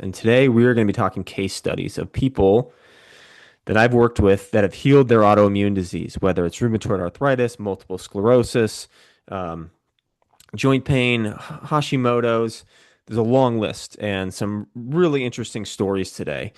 And today we are going to be talking case studies of people that I've worked with that have healed their autoimmune disease, whether it's rheumatoid arthritis, multiple sclerosis, um, joint pain, Hashimoto's. There's a long list and some really interesting stories today.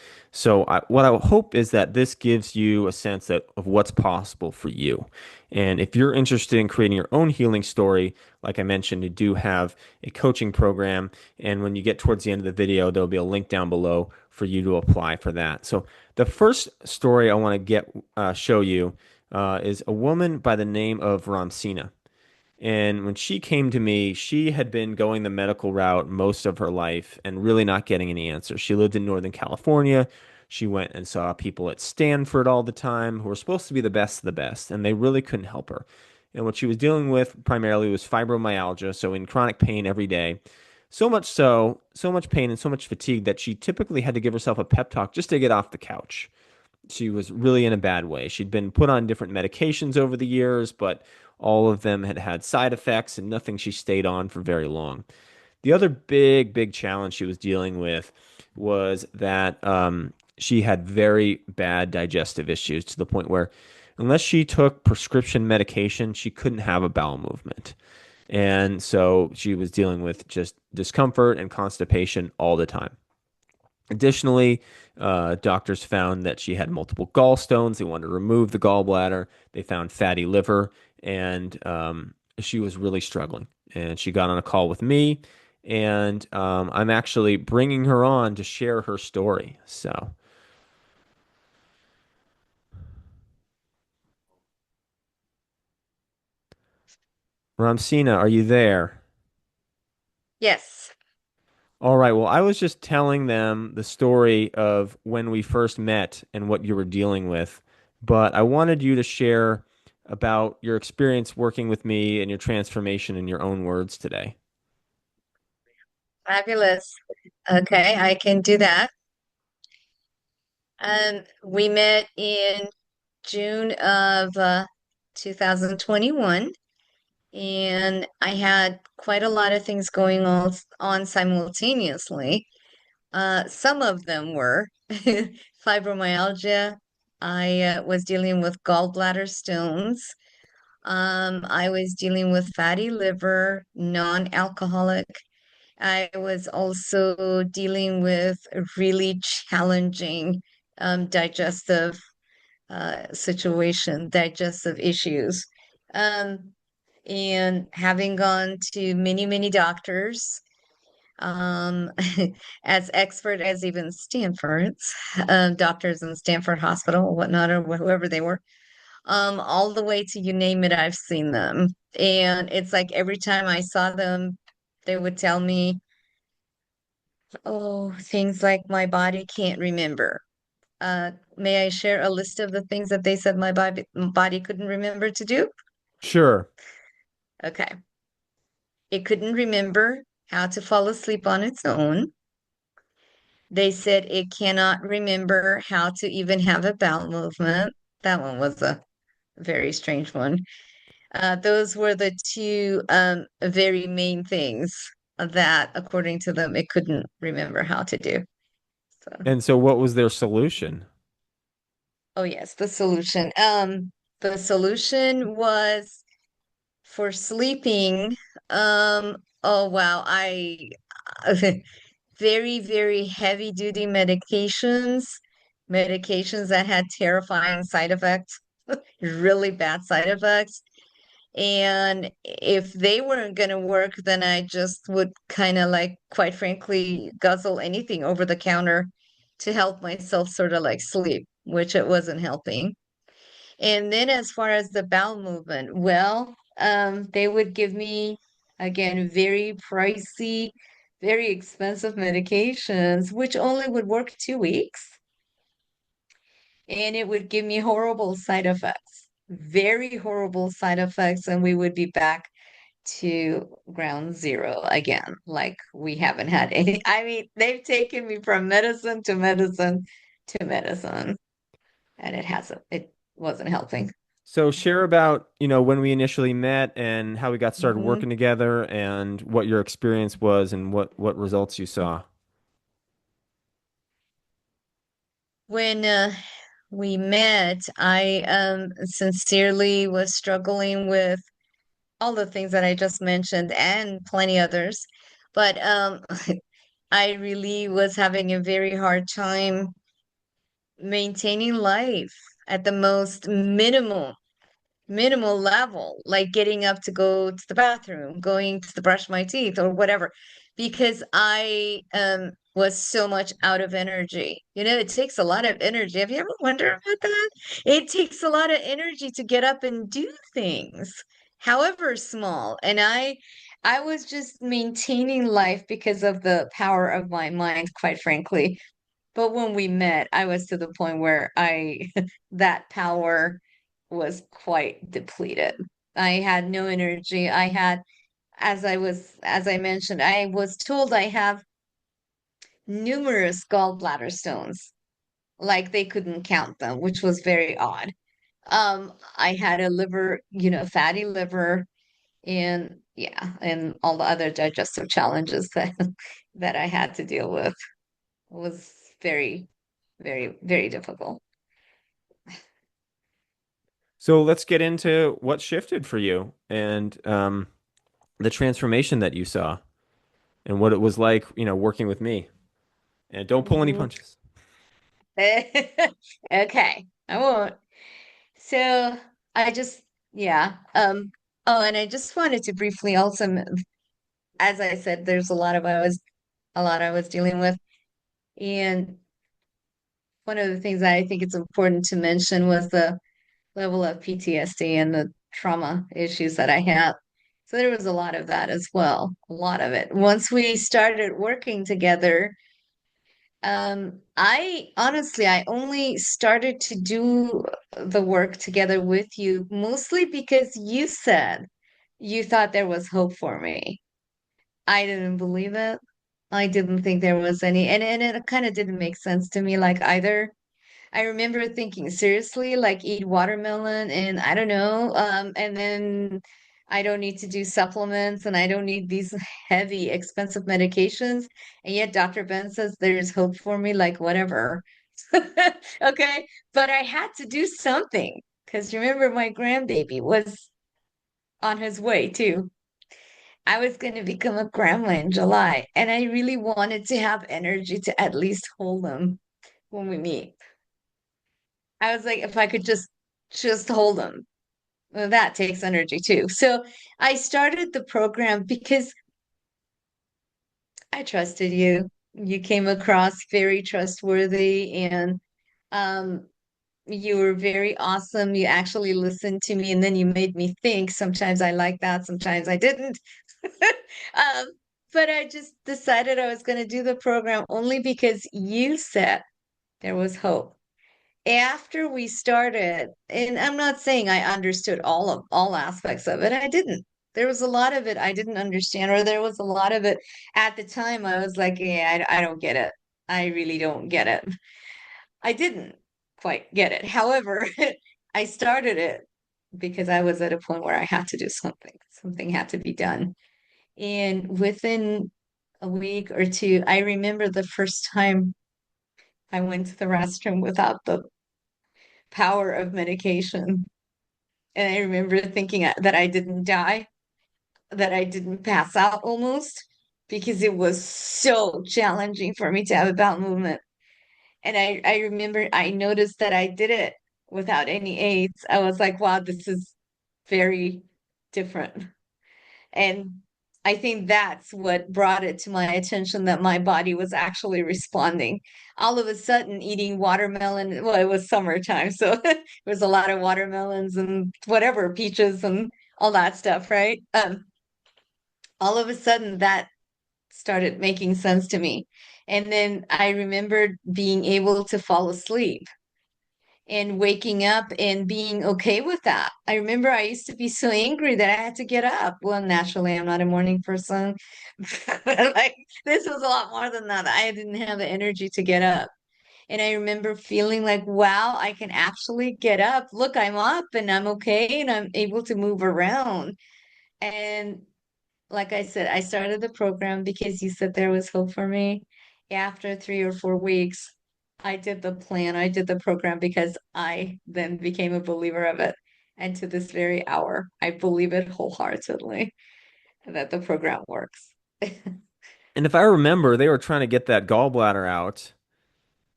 What I hope is that this gives you a sense of what's possible for you. And if you're interested in creating your own healing story, like I mentioned, you do have a coaching program. And when you get towards the end of the video, there'll be a link down below for you to apply for that. So the first story I want to show you is a woman by the name of Ramsina. And when she came to me, she had been going the medical route most of her life and really not getting any answers. She lived in Northern California. She went and saw people at Stanford all the time who were supposed to be the best of the best, and they really couldn't help her. And what she was dealing with primarily was fibromyalgia, so in chronic pain every day. So much pain and so much fatigue that she typically had to give herself a pep talk just to get off the couch. She was really in a bad way. She'd been put on different medications over the years, but all of them had had side effects and nothing she stayed on for very long. The other big challenge she was dealing with was that she had very bad digestive issues to the point where, unless she took prescription medication, she couldn't have a bowel movement. And so she was dealing with just discomfort and constipation all the time. Additionally, doctors found that she had multiple gallstones. They wanted to remove the gallbladder. They found fatty liver, and she was really struggling. And she got on a call with me, and I'm actually bringing her on to share her story. So, Ramsina, are you there? Yes. All right. Well, I was just telling them the story of when we first met and what you were dealing with, but I wanted you to share about your experience working with me and your transformation in your own words today. Fabulous. Okay, I can do that. We met in June of 2021, and I had quite a lot of things going on simultaneously. Some of them were fibromyalgia. I was dealing with gallbladder stones. I was dealing with fatty liver, non-alcoholic. I was also dealing with a really challenging digestive situation, digestive issues. Um, and having gone to many doctors, um, as expert as even Stanford's doctors in Stanford Hospital or whatnot, or whoever they were, all the way to you name it, I've seen them. And it's like every time I saw them, they would tell me, oh, things like my body can't remember. May I share a list of the things that they said my body couldn't remember to do? Sure. Okay. It couldn't remember how to fall asleep on its own. They said it cannot remember how to even have a bowel movement. That one was a very strange one. Those were the two very main things that, according to them, it couldn't remember how to do. So. And so, what was their solution? Oh yes, the solution. The solution was for sleeping. Oh wow, I very heavy duty medications that had terrifying side effects, really bad side effects. And if they weren't gonna work, then I just would kind of like, quite frankly, guzzle anything over the counter to help myself sort of like sleep, which it wasn't helping. And then as far as the bowel movement, well, they would give me, again, very pricey, very expensive medications, which only would work 2 weeks. And it would give me horrible side effects, very horrible side effects. And we would be back to ground zero again. Like we haven't had any. I mean, they've taken me from medicine to medicine to medicine, and it wasn't helping. So, share about, when we initially met and how we got started Mhm. working together and what your experience was and what results you saw. when we met, I sincerely was struggling with all the things that I just mentioned and plenty others. But I really was having a very hard time maintaining life at the most minimal level, like getting up to go to the bathroom, going to the brush my teeth or whatever, because I was so much out of energy. You know, it takes a lot of energy. Have you ever wondered about that? It takes a lot of energy to get up and do things, however small. And I was just maintaining life because of the power of my mind, quite frankly. But when we met, I was to the point where I that power was quite depleted. I had no energy. I had, as I mentioned, I was told I have numerous gallbladder stones, like they couldn't count them, which was very odd. I had a liver, fatty liver, and yeah, and all the other digestive challenges that that I had to deal with. It was very, very, very difficult. So let's get into what shifted for you and the transformation that you saw and what it was like, working with me. And don't pull any Mhm. punches. Okay, I won't. So I just, yeah. Oh, and I just wanted to briefly also, as I said, there's a lot I was dealing with. And one of the things that I think it's important to mention was the level of PTSD and the trauma issues that I had. So there was a lot of that as well, a lot of it. Once we started working together, I honestly, I only started to do the work together with you mostly because you said you thought there was hope for me. I didn't believe it. I didn't think there was any, and it kind of didn't make sense to me, like either. I remember thinking seriously, like eat watermelon and I don't know, and then I don't need to do supplements and I don't need these heavy, expensive medications. And yet Dr. Ben says there's hope for me, like whatever. Okay. But I had to do something because remember, my grandbaby was on his way too. I was going to become a grandma in July, and I really wanted to have energy to at least hold him when we meet. I was like, if I could just hold them, well, that takes energy too. So I started the program because I trusted you. You came across very trustworthy and um you were very awesome. You actually listened to me and then you made me think. Sometimes I like that, sometimes I didn't. Um, but I just decided I was going to do the program only because you said there was hope. After we started, and I'm not saying I understood all aspects of it. I didn't. There was a lot of it I didn't understand, or there was a lot of it at the time I was like, yeah, I don't get it. I really don't get it. I didn't quite get it. However, I started it because I was at a point where I had to do something. Something had to be done. And within a week or two, I remember the first time I went to the restroom without the power of medication. And I remember thinking that I didn't die, that I didn't pass out almost, because it was so challenging for me to have a bowel movement. And I remember I noticed that I did it without any aids. I was like, wow, this is very different. And I think that's what brought it to my attention that my body was actually responding. All of a sudden, eating watermelon, well, it was summertime, so there was a lot of watermelons and whatever, peaches and all that stuff, right? All of a sudden, that started making sense to me. And then I remembered being able to fall asleep and waking up and being okay with that. I remember I used to be so angry that I had to get up. Well, naturally, I'm not a morning person. Like this was a lot more than that. I didn't have the energy to get up. And I remember feeling like, wow, I can actually get up. Look, I'm up and I'm okay and I'm able to move around. And like I said, I started the program because you said there was hope for me. After 3 or 4 weeks, I did the plan, I did the program because I then became a believer of it. And to this very hour, I believe it wholeheartedly that the program works. And if I remember, they were trying to get that gallbladder out,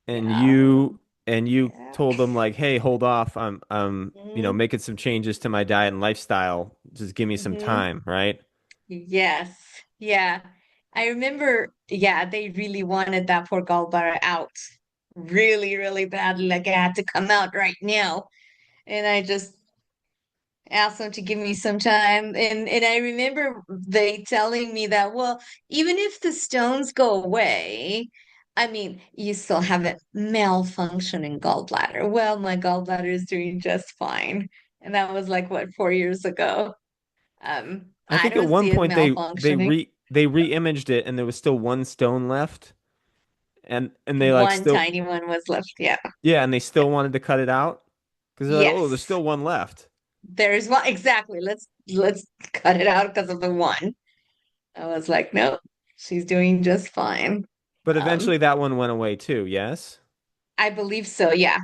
and Yeah. you Yeah. told them like, "Hey, hold off. I'm hmm making some changes to my diet and lifestyle. Just give me some hmm time, right?" Yes. Yeah. I remember, yeah, they really wanted that poor gallbladder out really, really badly. Like it had to come out right now. And I just asked them to give me some time. And I remember they telling me that, well, even if the stones go away, I mean, you still have a malfunctioning gallbladder. Well, my gallbladder is doing just fine. And that was like what, 4 years ago. I I think at don't one see it point malfunctioning. they re-imaged it, and there was still one stone left, and they like One still tiny one was left. Yeah. yeah, and they Yeah. still wanted to cut it out because they're like, "Oh, there's Yes. still one left." There's one exactly. Let's cut it out because of the one. I was like, nope, she's doing just fine. But eventually Um, that one went away too. Yes. I believe so. Yeah.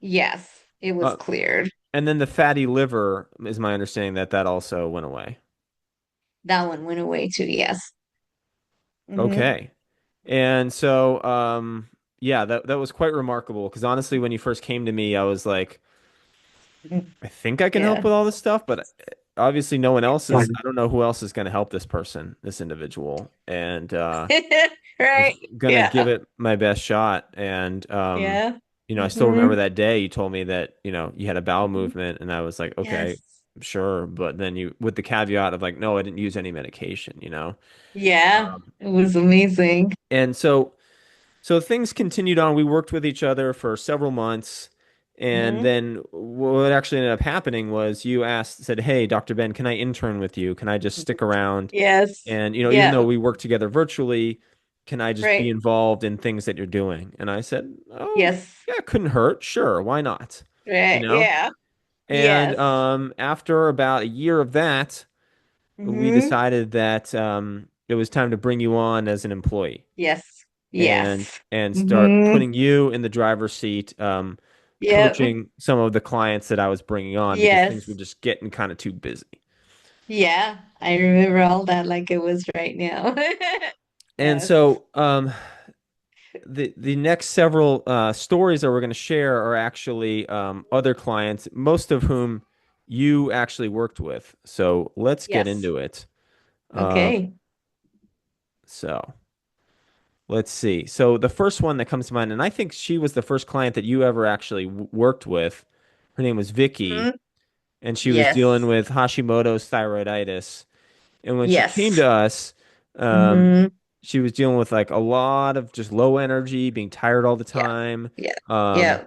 Yes, it was Uh, cleared. and then the fatty liver is my understanding that that also went away. That one went away too. Yes. hmm Okay. And so, yeah, that was quite remarkable because honestly, when you first came to me, I was like, I think I can help Yeah. with all this stuff, but obviously no one else is, I don't know who else is going to help this person, this individual. And was Right. gonna give Yeah. it my best shot. And Yeah. I still remember hmm that day you told me that, you had a bowel movement, and I was like, okay, Yes. sure. But then you, with the caveat of like, no, I didn't use any medication. Yeah. Um, It was amazing. and so things continued on. We worked with each other for several months. And hmm then what actually ended up happening was you said, "Hey, Dr. Ben, can I intern with you? Can I just stick around? Yes. And, even though Yeah. we work together virtually, can I just be Right. involved in things that you're doing?" And I said, "Oh, Yes. yeah, it couldn't hurt. Sure, why not?" You Right. know? Yeah. And Yes. after about a year of that, we hmm decided that it was time to bring you on as an employee Yes. and Yes. start hmm putting you in the driver's seat, Yep. coaching some of the clients that I was bringing on because things were Yes. just getting kind of too busy. Yeah. I remember all that like it was right now. And Yes. so the next several stories that we're going to share are actually other clients, most of whom you actually worked with. So let's get Yes. into it. Um, Okay. so let's see. So the first one that comes to mind, and I think she was the first client that you ever actually worked with. Her name was Vicky, hmm and she was dealing Yes. with Hashimoto's thyroiditis. And when she came Yes. to us, um, hmm she was dealing with like a lot of just low energy, being tired all the Yeah. time. Yeah. Um, Yeah.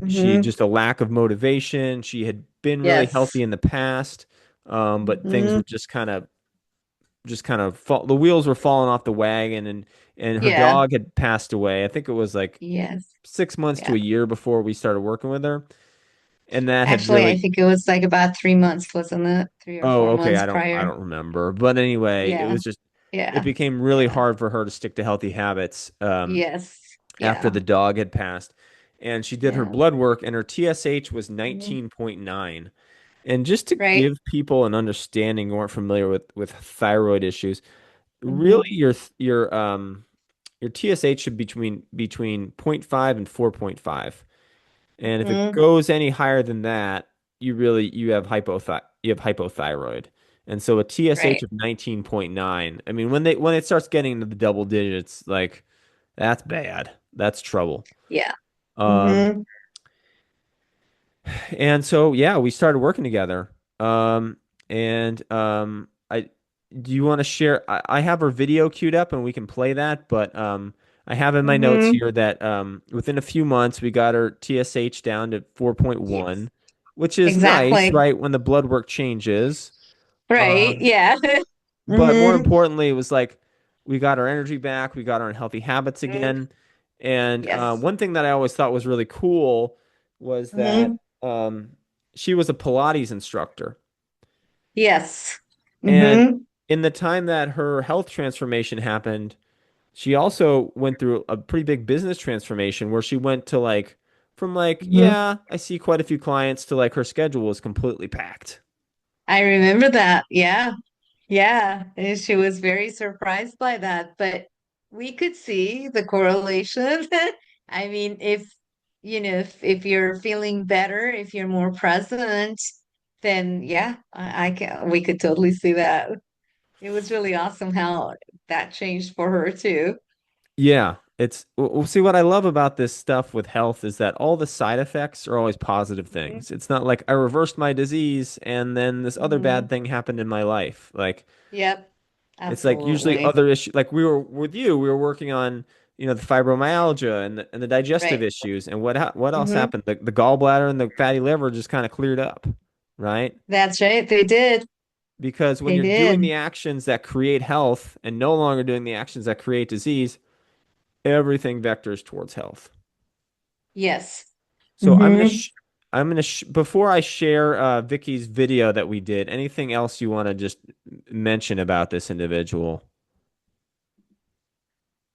she hmm just a lack of motivation. She had been really Yes. healthy in the past, but things hmm were just kind of the wheels were falling off the wagon, and her Yeah. dog had passed away. I think it was like Yes. 6 months to Yeah. a year before we started working with her, and that had Actually, I really. think it was like about 3 months, wasn't it? Three or Oh, four okay. months I prior. don't remember, but anyway, it Yeah. was just it Yeah. became really Yeah. hard for her to stick to healthy habits Yes. after Yeah. the dog had passed, and she did her Yeah. blood work, and her TSH was Mhm. 19.9. And just to Right. give people an understanding who aren't familiar with thyroid issues, really hmm your TSH should be between zero point 0.5 and 4.5. And if it hmm goes any higher than that, you have hypothyroid. And so a TSH Right. of 19.9, I mean when it starts getting into the double digits, like that's bad. That's trouble. Yeah. Um hmm and so yeah, we started working together. And I do you want to share I have her video queued up and we can play that, but I have in my notes hmm here that within a few months we got her TSH down to Yes. 4.1, which is nice, Exactly. right? When the blood work changes. Right. Um, Yeah. but more hmm importantly, it was like we got our energy back, we got our healthy habits again. And Yes. one thing that I always thought was really cool was that hmm um, she was a Pilates instructor. Yes. And hmm in the time that her health transformation happened, she also went through a pretty big business transformation where she went to like from like, Mhm. yeah, I see quite a few clients to like her schedule was completely packed. I remember that. Yeah. Yeah. And she was very surprised by that, but we could see the correlation. I mean, if you're feeling better, if you're more present, then yeah, I can we could totally see that. It was really awesome how that changed for her too. Yeah, see what I love about this stuff with health is that all the side effects are always positive Hmm. things. It's not like I reversed my disease and then this other bad Hmm. thing happened in my life. Like Yep, it's like usually absolutely. other issues. Like we were with you, we were working on, the fibromyalgia and the digestive Right. issues. And what else Hmm. happened? The gallbladder and the fatty liver just kind of cleared up, right? That's right. They did. Because when They you're doing did. the actions that create health and no longer doing the actions that create disease, everything vectors towards health. Yes. So Hmm. before I share Vicky's video that we did, anything else you want to just mention about this individual?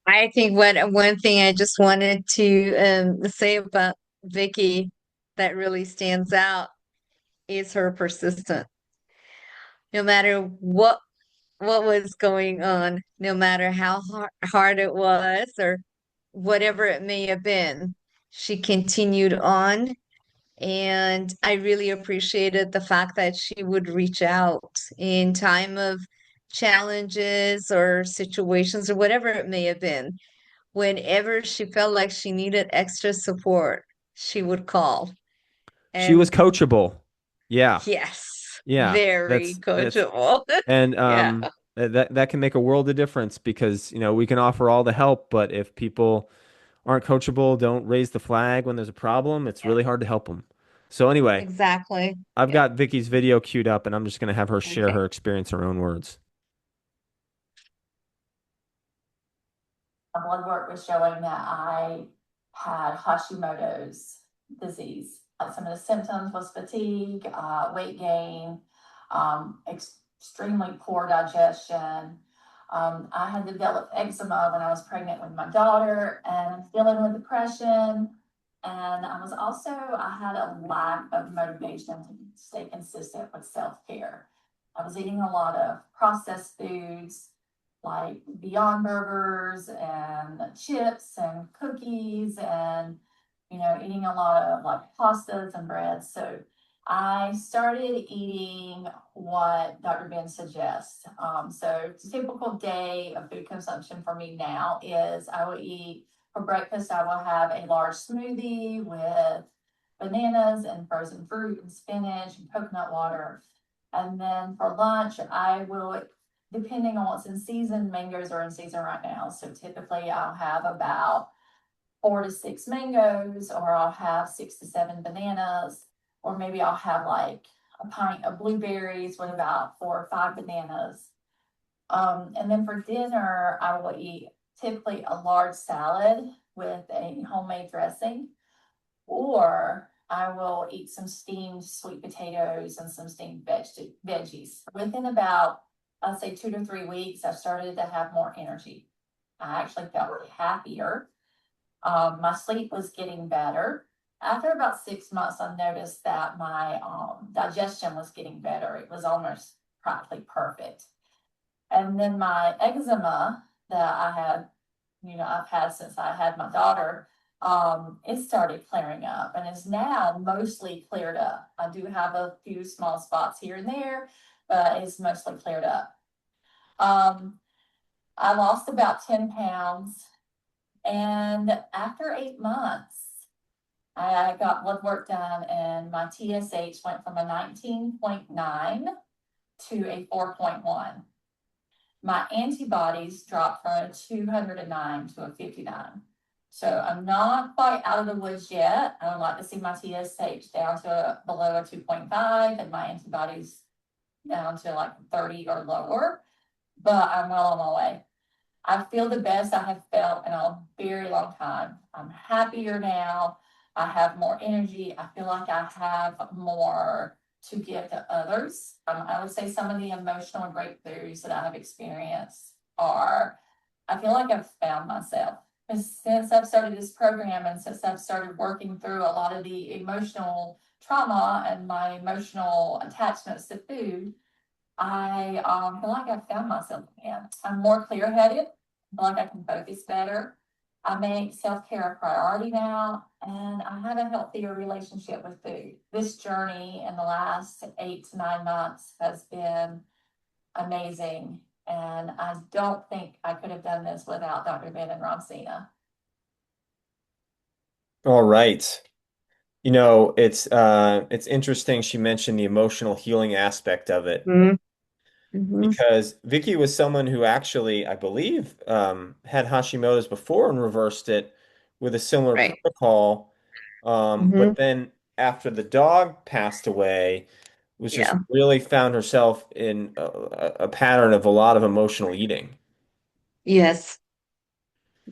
I think what one thing I just wanted to say about Vicky that really stands out is her persistence. No matter what was going on, no matter how hard it was or whatever it may have been, she continued on. And I really appreciated the fact that she would reach out in time of challenges or situations or whatever it may have been. Whenever she felt like she needed extra support, she would call. She was And coachable. Yeah. yes, Yeah. very That's coachable. and Yeah, that can make a world of difference because, we can offer all the help, but if people aren't coachable, don't raise the flag when there's a problem, it's yeah, really hard to help them. So anyway, exactly. I've Yeah. got Vicky's video queued up and I'm just going to have her share Okay. her experience in her own words. Blood work was showing that I had Hashimoto's disease. Some of the symptoms was fatigue, weight gain, extremely poor digestion. I had developed eczema when I was pregnant with my daughter and dealing with depression. And I had a lack of motivation to stay consistent with self-care. I was eating a lot of processed foods, like Beyond Burgers and chips and cookies and, eating a lot of like pastas and breads. So I started eating what Dr. Ben suggests. So typical day of food consumption for me now is I will eat for breakfast, I will have a large smoothie with bananas and frozen fruit and spinach and coconut water. And then for lunch, I will, depending on what's in season, mangoes are in season right now. So typically I'll have about 4 to 6 mangoes, or I'll have 6 to 7 bananas, or maybe I'll have like a pint of blueberries with about 4 or 5 bananas. And then for dinner, I will eat typically a large salad with a homemade dressing, or I will eat some steamed sweet potatoes and some steamed veggies. Within about, I'd say 2 to 3 weeks, I started to have more energy. I actually felt happier. My sleep was getting better. After about 6 months, I noticed that my digestion was getting better. It was almost practically perfect. And then my eczema that I've had since I had my daughter, it started clearing up and is now mostly cleared up. I do have a few small spots here and there, but it's mostly cleared up. Um, I lost about 10 pounds, and after 8 months, I got blood work done, and my TSH went from a 19.9 to a 4.1. My antibodies dropped from a 209 to a 59. So I'm not quite out of the woods yet. I would like to see my TSH down to below a 2.5 and my antibodies down to like 30 or lower, but I'm well on my way. I feel the best I have felt in a very long time. I'm happier now. I have more energy. I feel like I have more to give to others. I would say some of the emotional breakthroughs that I have experienced are I feel like I've found myself. Because since I've started this program and since I've started working through a lot of the emotional trauma and my emotional attachments to food, I feel like I've found myself again. I'm more clear headed. I feel like I can focus better. I make self care a priority now, and I have a healthier relationship with food. This journey in the last 8 to 9 months has been amazing. And I don't think I could have done this without Dr. Ben and Ramsina. All right. It's interesting she mentioned the emotional healing aspect of it Mm-hmm. Mm-hmm. because Vicky was someone who actually, I believe, had Hashimoto's before and reversed it with a similar Right. protocol. Mm-hmm. But then after the dog passed away, was just Yeah. really found herself in a pattern of a lot of emotional eating. Yes.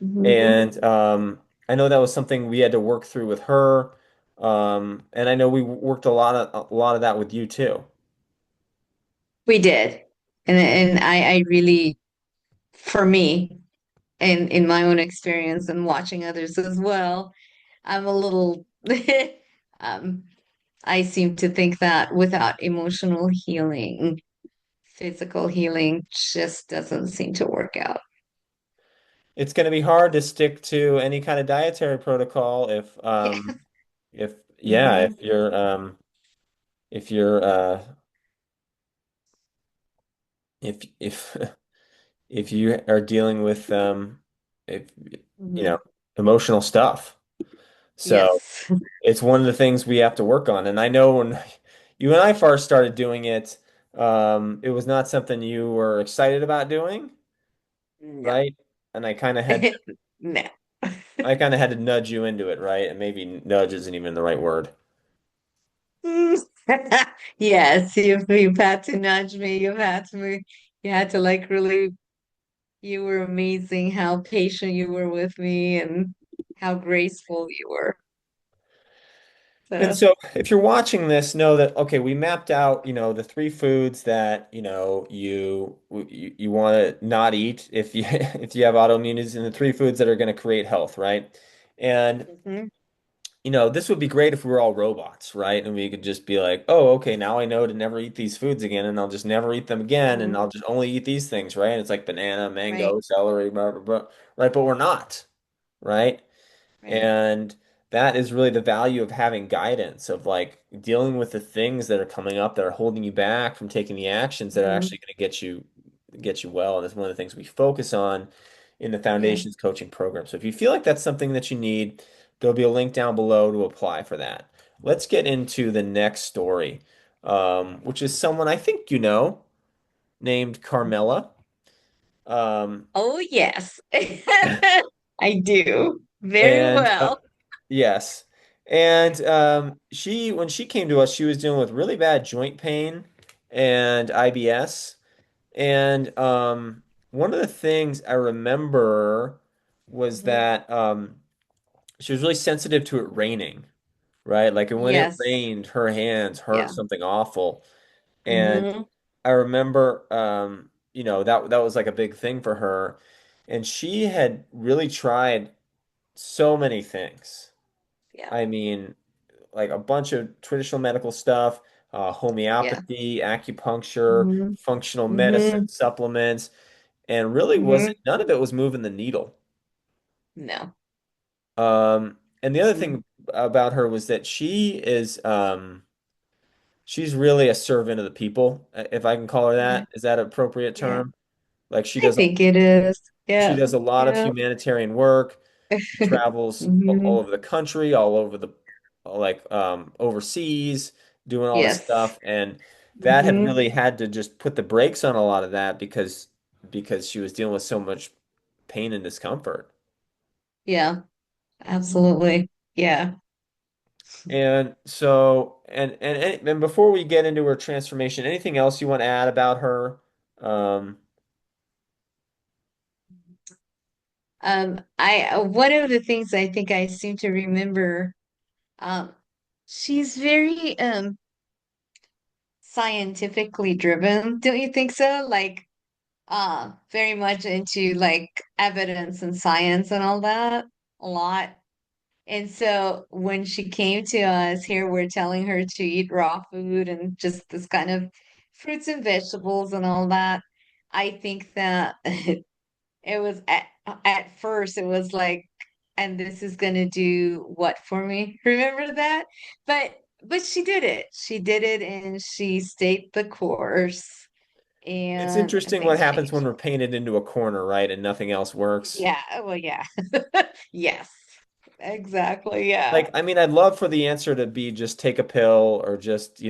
Mm-hmm. And I know that was something we had to work through with her. And I know we worked a lot of that with you too. We did. And I really, for me, and in my own experience and watching others as well, I'm a little um I seem to think that without emotional healing, physical healing just doesn't seem to work out. It's going to be hard to stick to any kind of dietary protocol Yeah. if yeah, Hmm. if you're if if you are dealing with if Hmm. emotional stuff. So Yes. it's one of the things we have to work on. And I know when you and I first started doing it, it was not something you were excited about doing, No. right? And No. I kind of had to nudge you into it, right? And maybe nudge isn't even the right word. Yes, you've had to nudge me. You had to like really, you were amazing how patient you were with me and how graceful you were. And So, so if you're watching this, know that okay, we mapped out, the three foods that, you want to not eat if you if you have autoimmune disease, and the three foods that are going to create health, right? And mhm, this would be great if we were all robots, right? And we could just be like, oh, okay, now I know to never eat these foods again, and I'll just never eat them again, and mhm, I'll just only eat these things, right? And it's like banana, right, mango, celery, blah, blah, blah, right? But we're not, right? right. And that is really the value of having guidance, of like dealing with the things that are coming up that are holding you back from taking the actions that are Mhm, actually going to get you well. And that's one of the things we focus on in the yeah. Foundations coaching program. So if you feel like that's something that you need, there'll be a link down below to apply for that. Let's get into the next story, which is someone I think named Carmela. Um, Oh, yes. I do. Very and well. Yes. And when she came to us, she was dealing with really bad joint pain and IBS. And one of the things I remember was Mhm. that she was really sensitive to it raining, right? Like, and when it Yes. rained, her hands hurt Yeah. something awful. And Hmm. I remember, that was like a big thing for her. And she had really tried so many things. Yeah. I mean, like a bunch of traditional medical stuff, Yeah. homeopathy, acupuncture, Hmm. functional medicine, Hmm. supplements, and really Hmm. wasn't none of it was moving the needle. No. And the other Mm. thing about her was that she's really a servant of the people, if I can call her Yeah. that. Is that an appropriate Yeah. term? Like I think it is. she Yeah. does a lot of Yeah. humanitarian work. She travels Hmm. all over the country, all over like overseas, doing all this Yes. stuff, and that had Hmm. really had to just put the brakes on a lot of that because she was dealing with so much pain and discomfort. Yeah. Absolutely. Yeah. And so, and before we get into her transformation, anything else you want to add about her? Um, I one of the things I think I seem to remember, um, she's very scientifically driven, don't you think so? Like very much into like evidence and science and all that a lot. And so when she came to us here, we're telling her to eat raw food and just this kind of fruits and vegetables and all that. I think that it was at first it was like, and this is gonna do what for me? Remember that? But she did it. She did it and she stayed the course It's and interesting what things happens when changed. we're painted into a corner, right? And nothing else works. Yeah, well, yeah. Yes, exactly. Yeah. Like, I mean, I'd love for the answer to be just take a pill or just,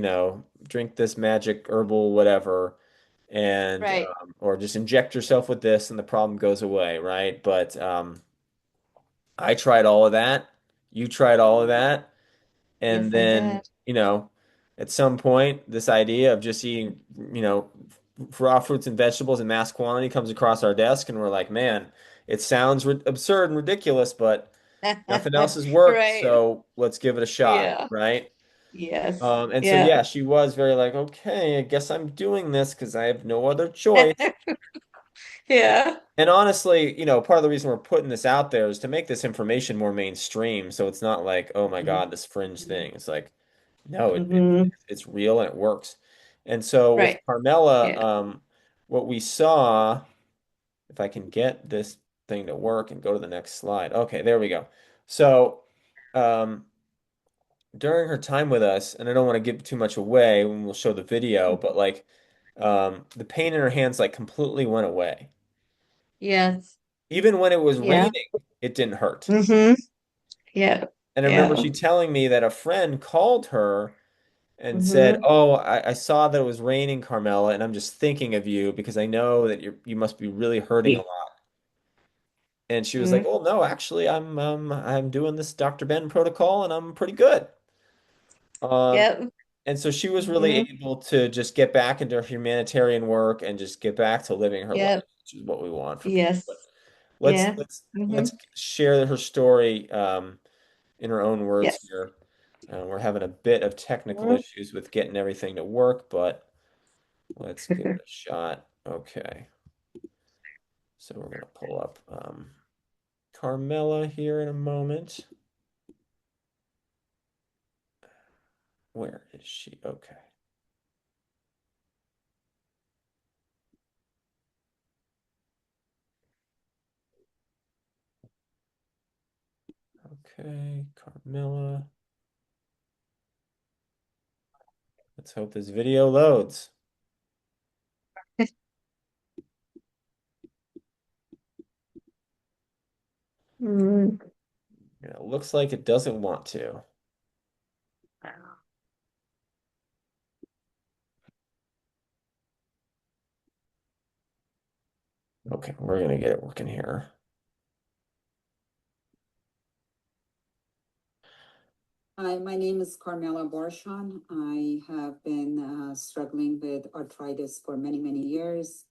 drink this magic herbal whatever and Right. or just inject yourself with this and the problem goes away, right? But I tried all of that. You tried all of that. And Yes, I then, did. at some point, this idea of just eating, raw fruits and vegetables in mass quantity comes across our desk, and we're like, man, it sounds absurd and ridiculous, but nothing else has worked, Right. so let's give it a shot, Yeah. right? Yes. And so, Yeah. yeah, she was very like, okay, I guess I'm doing this because I have no other choice. Yeah. And honestly, part of the reason we're putting this out there is to make this information more mainstream. So it's not like, oh my God, this fringe thing. It's like, no, Mm-hmm. it's real and it works. And so with Right. Carmela, Yeah. what we saw, if I can get this thing to work and go to the next slide. Okay, there we go. So um, during her time with us, and I don't want to give too much away when we'll show the video, but like the pain in her hands like completely went away. Yes. Even when it was Yeah. raining, it didn't hurt. Mm-hmm. Yeah. And I remember Yeah. she telling me that a friend called her and said, Mm-hmm. "Oh, I saw that it was raining, Carmela, and I'm just thinking of you because I know that you must be really hurting a lot." And she was like, Mm-hmm. "Oh no, actually, I'm doing this Dr. Ben protocol and I'm pretty good." Um, Yep. and so she was really Mm-hmm. able to just get back into her humanitarian work and just get back to living her life, Yep. which is what we want for people. Yes. But let's Yeah. let's Mm-hmm. let's share her story in her own words Yes. here. We're having a bit of technical Mhm. issues with getting everything to work, but let's give it a shot. Okay, so we're gonna pull up Carmela here in a moment. Where is she? Okay. Okay, Carmilla. Let's hope this video loads. Mm. Yeah, it looks like it doesn't want to. Okay, we're gonna get it working here. Hi, my name is Carmela Borshan. I have been struggling with arthritis for many, many years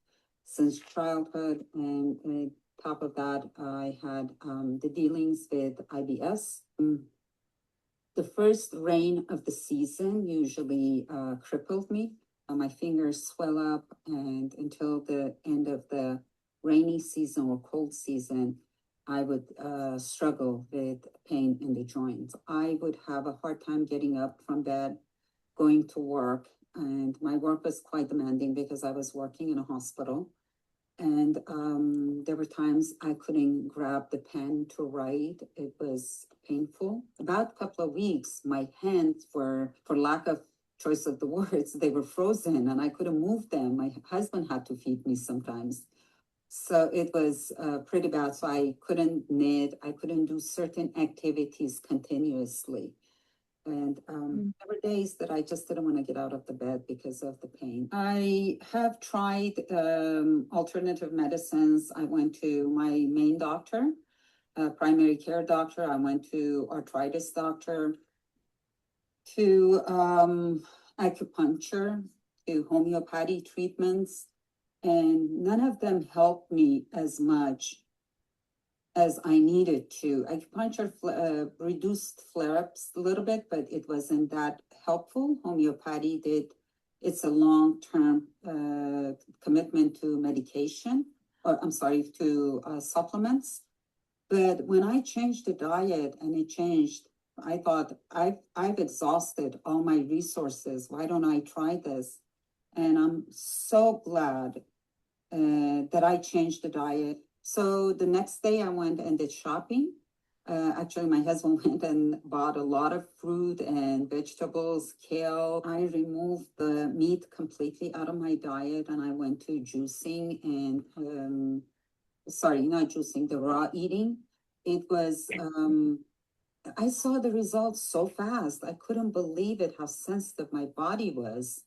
since childhood. And on top of that, I had the dealings with IBS. The first rain of the season usually crippled me. My fingers swell up, and until the end of the rainy season or cold season, I would struggle with pain in the joints. I would have a hard time getting up from bed, going to work, and my work was quite demanding because I was working in a hospital. And there were times I couldn't grab the pen to write. It was painful. About a couple of weeks, my hands were, for lack of choice of the words, they were frozen and I couldn't move them. My husband had to feed me sometimes. So it was pretty bad. So I couldn't knit, I couldn't do certain activities continuously. And there were days that I just didn't want to get out of the bed because of the pain. I have tried alternative medicines. I went to my main doctor, primary care doctor. I went to arthritis doctor, to acupuncture, to homeopathy treatments, and none of them helped me as much as I needed to. Acupuncture reduced flare ups a little bit, but it wasn't that helpful. Homeopathy did it's a long-term commitment to medication, or I'm sorry, to supplements. But when I changed the diet and it changed, I thought I've exhausted all my resources. Why don't I try this? And I'm so glad that I changed the diet. So the next day I went and did shopping. Actually, my husband went and bought a lot of fruit and vegetables, kale. I removed the meat completely out of my diet and I went to juicing and, sorry, not juicing, the raw eating. It was, I saw the results so fast. I couldn't believe it, how sensitive my body was.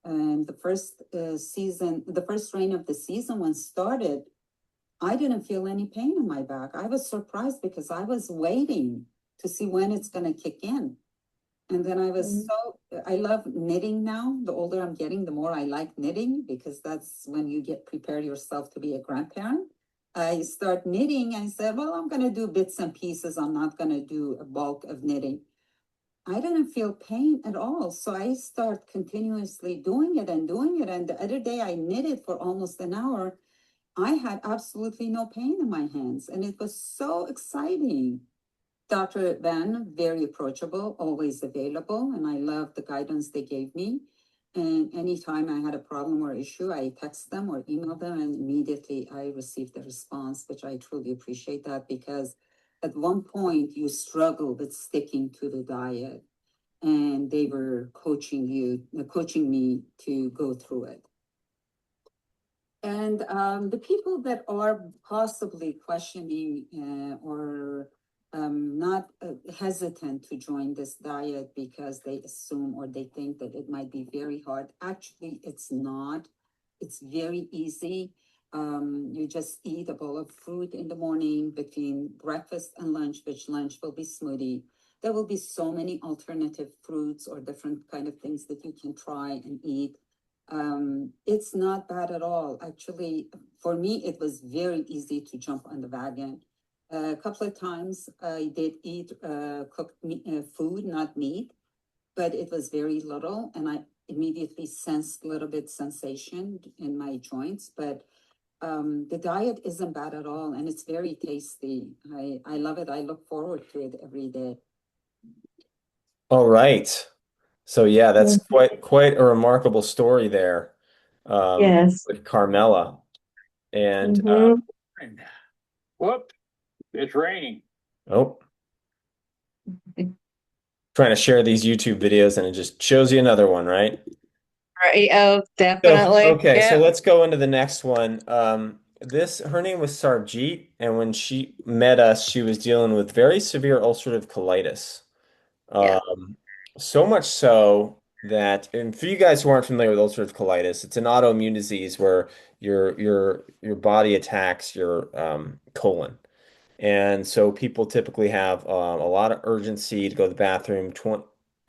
And the first season, the first rain of the season when started, I didn't feel any pain in my back. I was surprised because I was waiting to see when it's going to kick in. And then I was I love knitting now. The older I'm getting, the more I like knitting because that's when you get prepare yourself to be a grandparent. I start knitting. I said, well, I'm going to do bits and pieces. I'm not going to do a bulk of knitting. I didn't feel pain at all. So I start continuously doing it and doing it. And the other day I knitted for almost an hour. I had absolutely no pain in my hands. And it was so exciting. Dr. Van, very approachable, always available. And I love the guidance they gave me. And anytime I had a problem or issue, I text them or email them, and immediately I received the response, which I truly appreciate that because at one point you struggle with sticking to the diet and they were coaching me to go through it. And the people that are possibly questioning or not hesitant to join this diet because they assume or they think that it might be very hard. Actually, it's not. It's very easy. You just eat a bowl of fruit in the morning between breakfast and lunch, which lunch will be smoothie. There will be so many alternative fruits or different kind of things that you can try and eat. It's not bad at all. Actually, for me, it was very easy to jump on the wagon. A couple of times I did eat cooked food, not meat, but it was very little, and I immediately sensed a little bit sensation in my joints. But the diet isn't bad at all, and it's very tasty. I love it. I look forward to it every day. All right. So yeah, that's quite a remarkable story there, Yes. with Carmela. And Whoop, it's raining. oh, trying to share these YouTube videos and it just shows you another one, right? Right. Oh, So, definitely. okay, so Yeah. let's go into the next one. This her name was Sarjeet, and when she met us, she was dealing with very severe ulcerative colitis. Yeah. So much so that, and for you guys who aren't familiar with ulcerative colitis, it's an autoimmune disease where your body attacks your colon. And so people typically have a lot of urgency to go to the bathroom.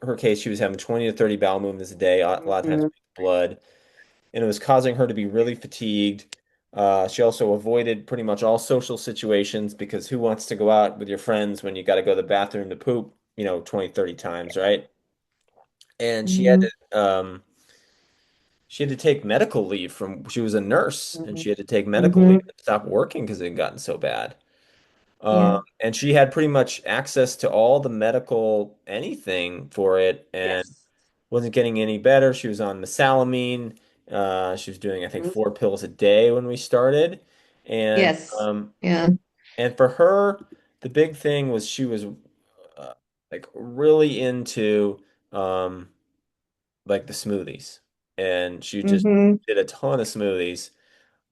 Her case, she was having 20 to 30 bowel movements a day, a lot of times with blood, and it was causing her to be really fatigued. She also avoided pretty much all social situations because who wants to go out with your friends when you got to go to the bathroom to poop, 20, 30 times, right? And Mhm. she had to take medical leave she was a nurse and she had to take medical leave Mhm. and stop working because it had gotten so bad. Yeah. And she had pretty much access to all the medical anything for it and Yes. wasn't getting any better. She was on mesalamine. She was doing, I think, 4 pills a day when we started. And Yes. Yeah. and for her, the big thing was she was like really into um, like the smoothies, and she just Hmm. did a ton of smoothies.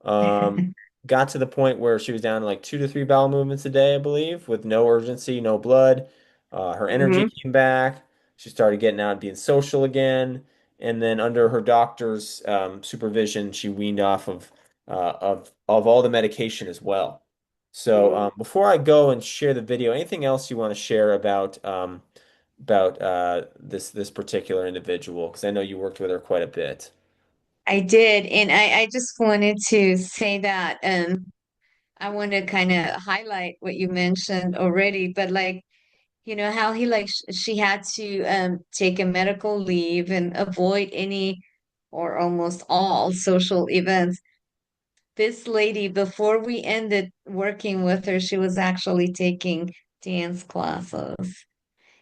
Um, got to the point where she was down to like 2 to 3 bowel movements a day, I believe, with no urgency, no blood. Her energy Hmm. came back. She started getting out and being social again. And then under her doctor's supervision, she weaned off of all the medication as well. So before I go and share the video, anything else you want to share about this particular individual? Because I know you worked with her quite a bit. I did, and I just wanted to say that I want to kind of highlight what you mentioned already, but like how he like she had to take a medical leave and avoid any or almost all social events. This lady, before we ended working with her, she was actually taking dance classes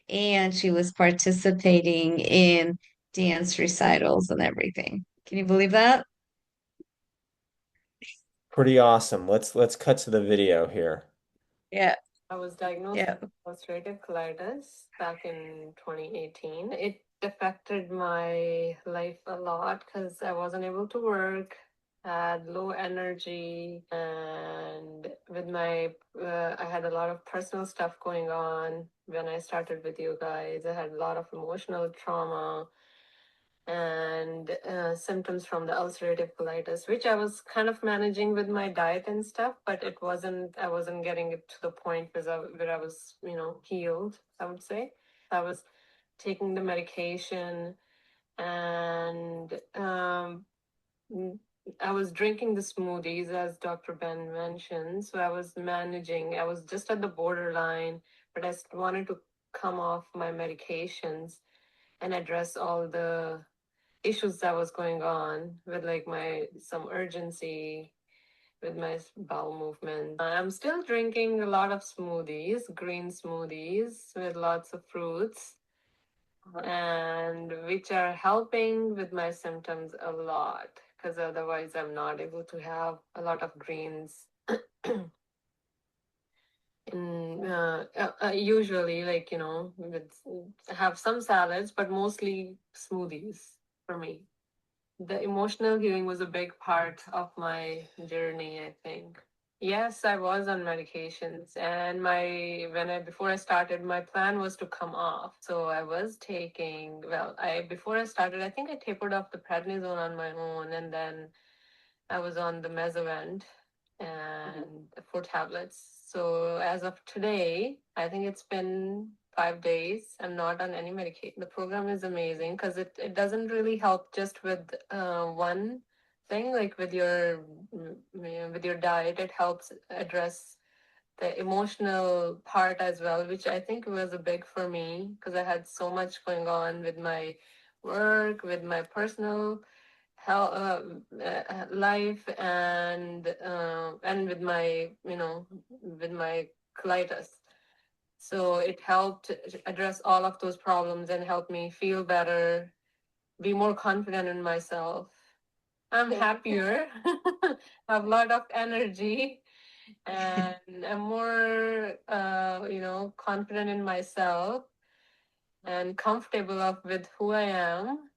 and she was participating in dance recitals and everything. Can you believe that? Pretty awesome. Let's cut to the video here. Yeah, I was diagnosed yeah. with ulcerative colitis back in 2018. It affected my life a lot because I wasn't able to work, had low energy, and with my, I had a lot of personal stuff going on when I started with you guys. I had a lot of emotional trauma and symptoms from the ulcerative colitis, which I was kind of managing with my diet and stuff, but I wasn't getting it to the point where I was, healed, I would say. I was taking the medication and I was drinking the smoothies, as Dr. Ben mentioned. So I was managing, I was just at the borderline, but I wanted to come off my medications and address all the issues that was going on with like my some urgency with my bowel movement. I'm still drinking a lot of smoothies, green smoothies with lots of fruits, and which are helping with my symptoms a lot because otherwise I'm not able to have a lot of greens. Usually, like, have some salads, but mostly smoothies for me. The emotional healing was a big part of my journey, I think. Yes, I was on medications, and before I started, my plan was to come off. So I was taking, before I started, I think I tapered off the prednisone on my own, and then I was on the Mezavent and 4 tablets. So as of today, I think it's been 5 days. I'm not on any medication. The program is amazing because it doesn't really help just with one thing, like with your diet. It helps address the emotional part as well, which I think was a big for me because I had so much going on with my work, with my personal health, life, and with my with my colitis. So it helped address all of those problems and help me feel better, be more confident in myself. I'm happier, have a lot of energy, and I'm more, confident in myself and comfortable with who I am.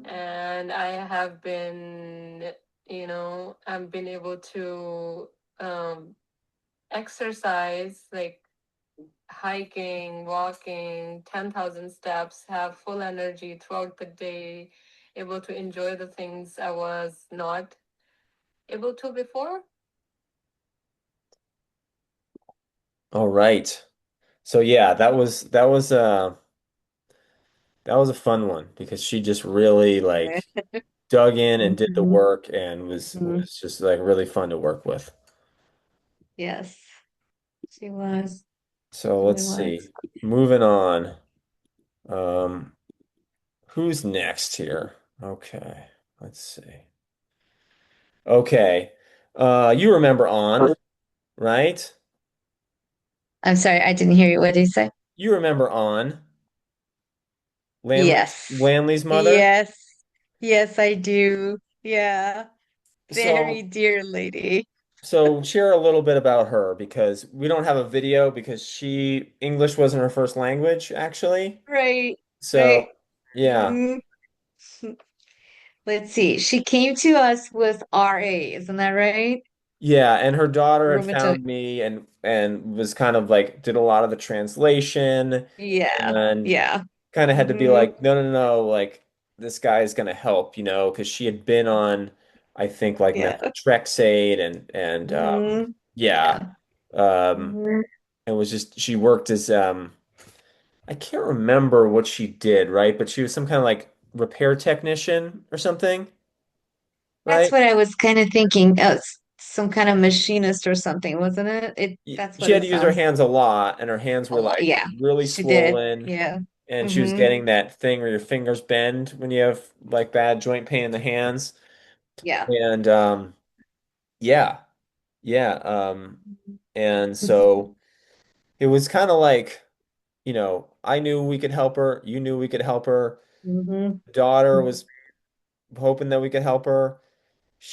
And I have been, I've been able to exercise, like hiking, walking, 10,000 steps, have full energy throughout the day, able to enjoy the things I was not able to before. All right. So yeah, that was a fun one because she just really like dug in and did the Mhm, work and mhm. was just like really fun to work with. Yes, she was. So let's Really was. see. Moving on. Um, who's next here? Okay, let's see. Okay. You remember On, right? I'm sorry, I didn't hear you. What did you say? You remember On, Yes. Landley's mother? Yes. Yes, I do. Yeah. Very So dear lady. share a little bit about her because we don't have a video because English wasn't her first language, actually. Right. So, Right. yeah. Mm. Let's see. She came to us with RA, isn't that right? Yeah, and her daughter had Rheumatoid. found me and was kind of like did a lot of the translation Yeah. and Yeah. kind of had to be Hmm. like, no, no, no, like this guy is gonna help, because she had been on, I think, like Yeah. methotrexate and Hmm. yeah, Yeah. um, Hmm. and was just she worked as I can't remember what she did, right? But she was some kind of like repair technician or something, That's right? what I was kind of thinking. Some kind of machinist or something, wasn't it? That's She what had it to use her sounds hands a lot, and her hands a were lot. like Yeah, really she did. swollen. Yeah. and she was Mm-hmm. getting that thing where your fingers bend when you have like bad joint pain in the hands. Yeah. And yeah, yeah. And so it was kind of like, I knew we could help her. You knew we could help her. Mm-hmm. Daughter was hoping that we could help her.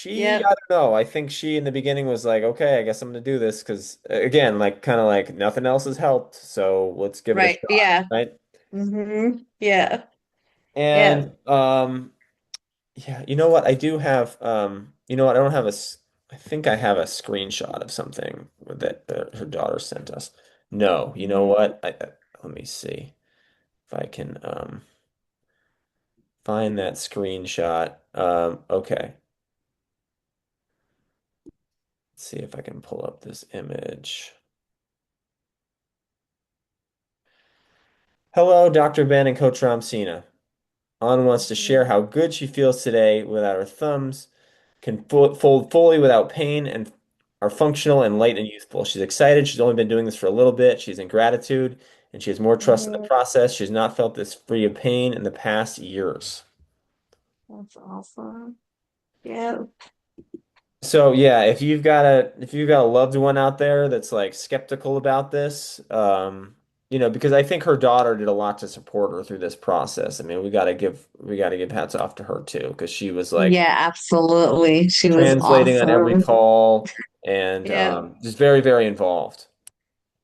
I Yep. don't know. I think she in the beginning was like, okay, I guess I'm gonna do this because again, like kind of like nothing else has helped, so let's give it a Right. shot, Yeah. right? Mm-hmm. Yeah. Yeah. And yeah, you know what? I do have you know what? I don't have I think I have a screenshot of something that her daughter sent us. No, you know Mm-hmm. what? Let me see if I can find that screenshot. Okay. Let's see if I can pull up this image. Hello, Dr. Ben and Coach Ramsina. Anna wants to share how good she feels today without her thumbs, can fold fully without pain, and are functional and light and youthful. She's excited. She's only been doing this for a little bit. She's in gratitude, and she has more trust in the Mm-hmm. process. She's not felt this free of pain in the past years. That's awesome. Yeah. So yeah, if you've got a loved one out there that's like skeptical about this, because I think her daughter did a lot to support her through this process. I mean, we got to give hats off to her too, because she was like Yeah, absolutely. She was translating on every awesome. call and Yeah. just very, very involved.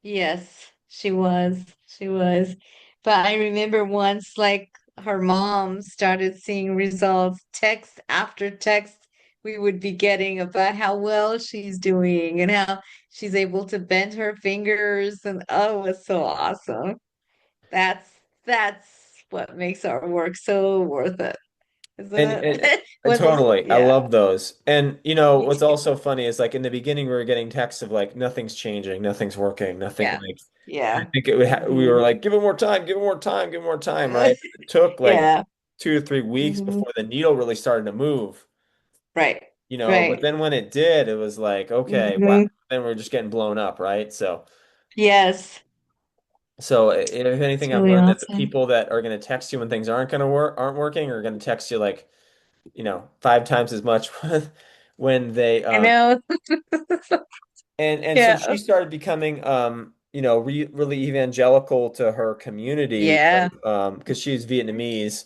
Yes, she was. She was. But I remember once, like, her mom started seeing results, text after text we would be getting about how well she's doing and how she's able to bend her fingers. And oh, it was so awesome. That's that's what makes our work so worth it, isn't And it? What's totally, I yeah, love those. And me what's too. also funny is like in the beginning we were getting texts of like nothing's changing, nothing's working, nothing Yeah. like. I Yeah. think we Hmm. were like, give it more time, give it more time, give it more time, right? It took like Yeah. 2 to 3 weeks Hmm. before the needle really started to move, Right. but Right. then when it did, it was like, okay, wow. Hmm. Then we're just getting blown up, right? Yes. So if anything, It's I've really learned that the awesome. people that are going to text you when things aren't working are going to text you like, 5 times as much when they I know. and so Yeah. she started becoming really evangelical to her community Yeah. because she's Vietnamese,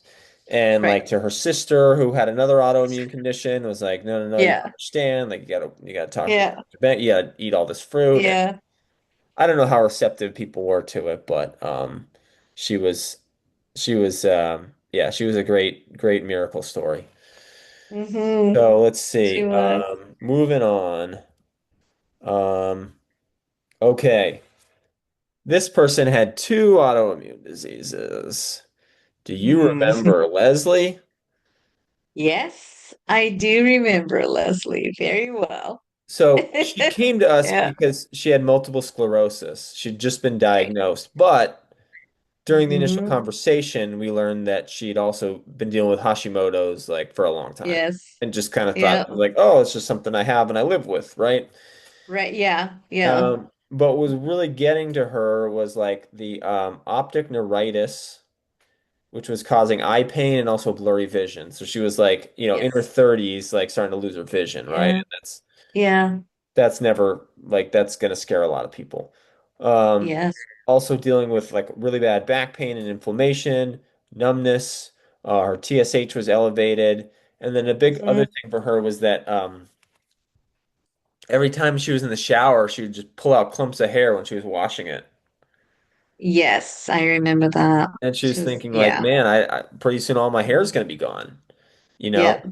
and like Right. to her sister who had another autoimmune condition was like, no, no, no, you don't Yeah. understand, like you gotta talk to Yeah. Dr. Ben, you gotta eat all this fruit. And Yeah. I don't know how receptive people were to it, but she was yeah, she was a great great miracle story. Hmm. So let's She see. was. Moving on. Um, okay. This person had two autoimmune diseases. Do you Hmm. remember Leslie? Yes, I do remember Leslie very well. So she came to us Yeah. because she had multiple sclerosis. She'd just been Right. diagnosed, but during the initial Hmm. conversation, we learned that she'd also been dealing with Hashimoto's like for a long time, Yes. and just kind of thought Yeah. it was like, oh, it's just something I have and I live with, right? Right. Yeah. Yeah. But what was really getting to her was like the optic neuritis, which was causing eye pain and also blurry vision. So she was like, in her Yes. 30s, like starting to lose her vision, right? Yeah. And Yeah. that's never like that's gonna scare a lot of people. Um, Yes. Also dealing with like really bad back pain and inflammation, numbness. Her TSH was elevated, and then a big other Hmm. thing for her was that every time she was in the shower, she would just pull out clumps of hair when she was washing it. Yes, I remember that. And she She was was, thinking like, yeah. man, I pretty soon all my hair is Mhm. going to be gone, you know? Yeah.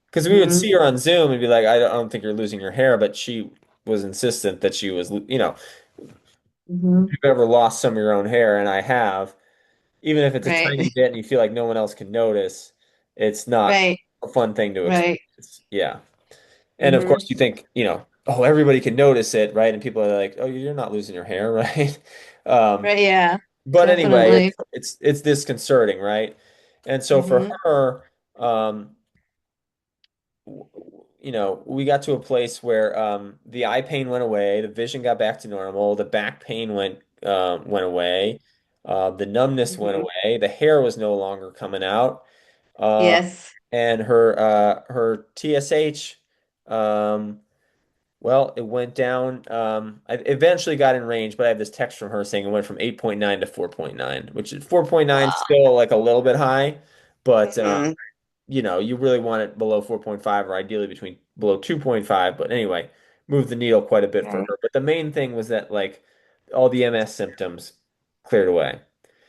Because we would Hmm. see her on Zoom and be like, I don't think you're losing your hair, but she was insistent that she was, if Hmm. you've ever lost some of your own hair, and I have, even if it's a Right. tiny bit and you feel like no one else can notice, it's not Right. a fun thing to Right. experience. Yeah. And of Hmm. course you think, oh, everybody can notice it, right? And people are like, oh, you're not losing your hair, right? Um, Right. Yeah. But anyway, Definitely. it's disconcerting, right? And so for Hmm. her, we got to a place where the eye pain went away, the vision got back to normal, the back pain went away. The numbness went Mhm. away. The hair was no longer coming out. Uh, Yes. and her TSH, um, well, it went down. I eventually got in range, but I have this text from her saying it went from 8.9 to 4.9, which is 4.9 Wow. still like a little bit high, but Mhm. you really want it below 4.5 or ideally between below 2.5. But anyway, moved the needle quite a bit for Right. her. But the main thing was that like all the MS symptoms cleared away.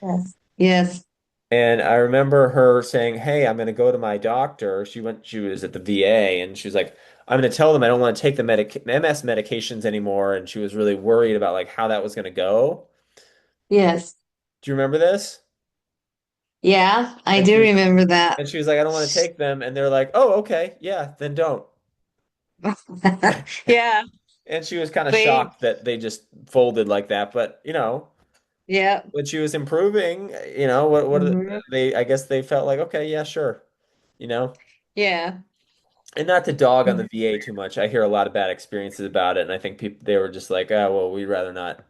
Yes. Yes. And I remember her saying, "Hey, I'm going to go to my doctor." She was at the VA, and she was like, "I'm going to tell them I don't want to take the MS medications anymore." And she was really worried about like how that was going to go. Yes. Do you remember this? Yeah, I And do she was, remember that. and she was like, "I don't want to take them." And they're like, "Oh, okay, yeah, then don't." Yeah, And she was kind of they, shocked that they just folded like that. But yeah. when she was improving, what Hmm. they I guess they felt like, okay, yeah, sure, you know. Yeah. And not to dog on the VA too much. I hear a lot of bad experiences about it, and I think people they were just like, oh, well, we'd rather not.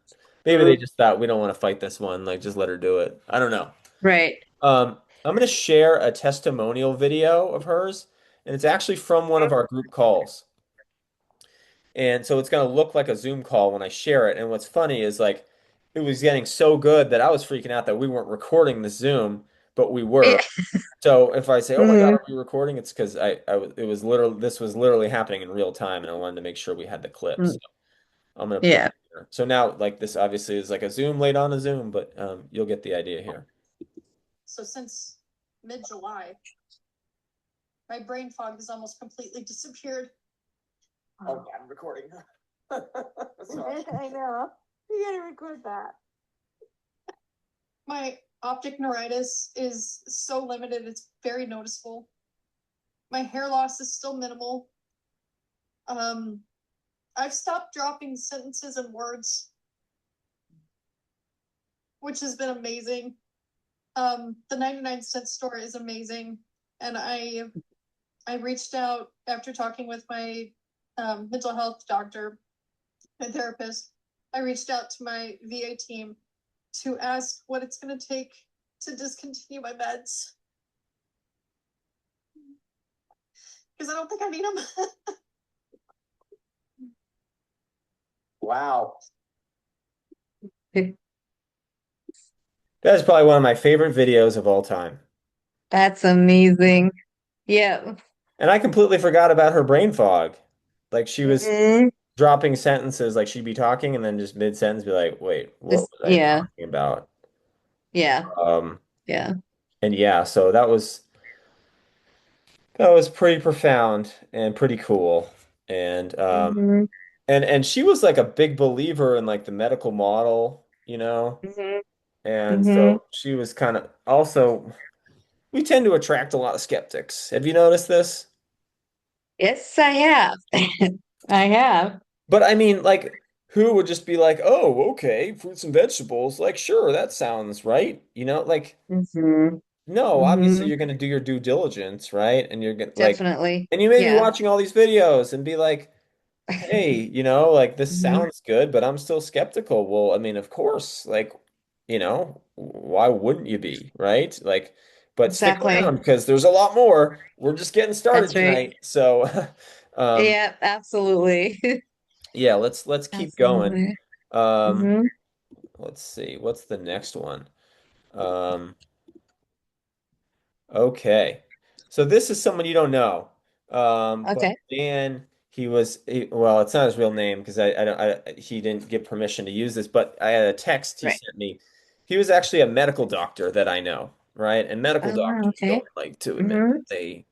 Maybe they just thought we don't want to fight this one, like just let her do it. I don't know. Right. I'm going to share a testimonial video of hers, and it's actually from one of our group calls. And so it's going to look like a Zoom call when I share it. And what's funny is like it was getting so good that I was freaking out that we weren't recording the Zoom, but we Yeah. were. So if I say, "Oh my God, Hmm. are we recording?" It's because it was literally this was literally happening in real time, and I wanted to make sure we had the clips. So I'm gonna put Yeah. it here. So now, like this, obviously is like a Zoom late on a Zoom, but you'll get the idea here. So since mid-July, my brain fog has almost completely disappeared. Oh, yeah, I'm recording. Sorry. I know. You gotta record that. My optic neuritis is so limited, it's very noticeable. My hair loss is still minimal. Um, I've stopped dropping sentences and words, which has been amazing. The 99-cent store is amazing, and I reached out after talking with my mental health doctor and therapist. I reached out to my VA team to ask what it's going to take to discontinue my meds because I don't think I need them. Wow. That is probably one of my favorite videos of all time. That's amazing. Yeah. And I completely forgot about her brain fog. Like she was Hmm. dropping sentences, like she'd be talking and then just mid-sentence be like, wait, what Just, was I yeah. talking about? Yeah. Um, Yeah. and yeah, so that was pretty profound and pretty cool. And Hmm. and she was like a big believer in like the medical model. Hmm. And Hmm. so she was kind of also we tend to attract a lot of skeptics. Have you noticed this? Yes, I have. I have. But I mean, like, who would just be like, oh, okay, fruits and vegetables, like, sure, that sounds right. Like, Hmm. no, obviously Hmm. you're going to do your due diligence, right? And you're going to, like, Definitely. and you may be Yeah. watching all these videos and be like, hey, like, this Hmm. sounds good, but I'm still skeptical. Well, I mean, of course, like, why wouldn't you be, right? Like, but stick Exactly. around because there's a lot more. We're just getting started That's right. tonight. So, um, Yeah, absolutely. yeah, let's keep going. Absolutely. Um, Hmm. let's see, what's the next one? Um, okay. So this is someone you don't know. But Okay. man, well, it's not his real name because I don't he didn't give permission to use this, but I had a text he Right. sent me. He was actually a medical doctor that I know, right? And medical Oh, doctors okay. don't like to admit Hmm. that they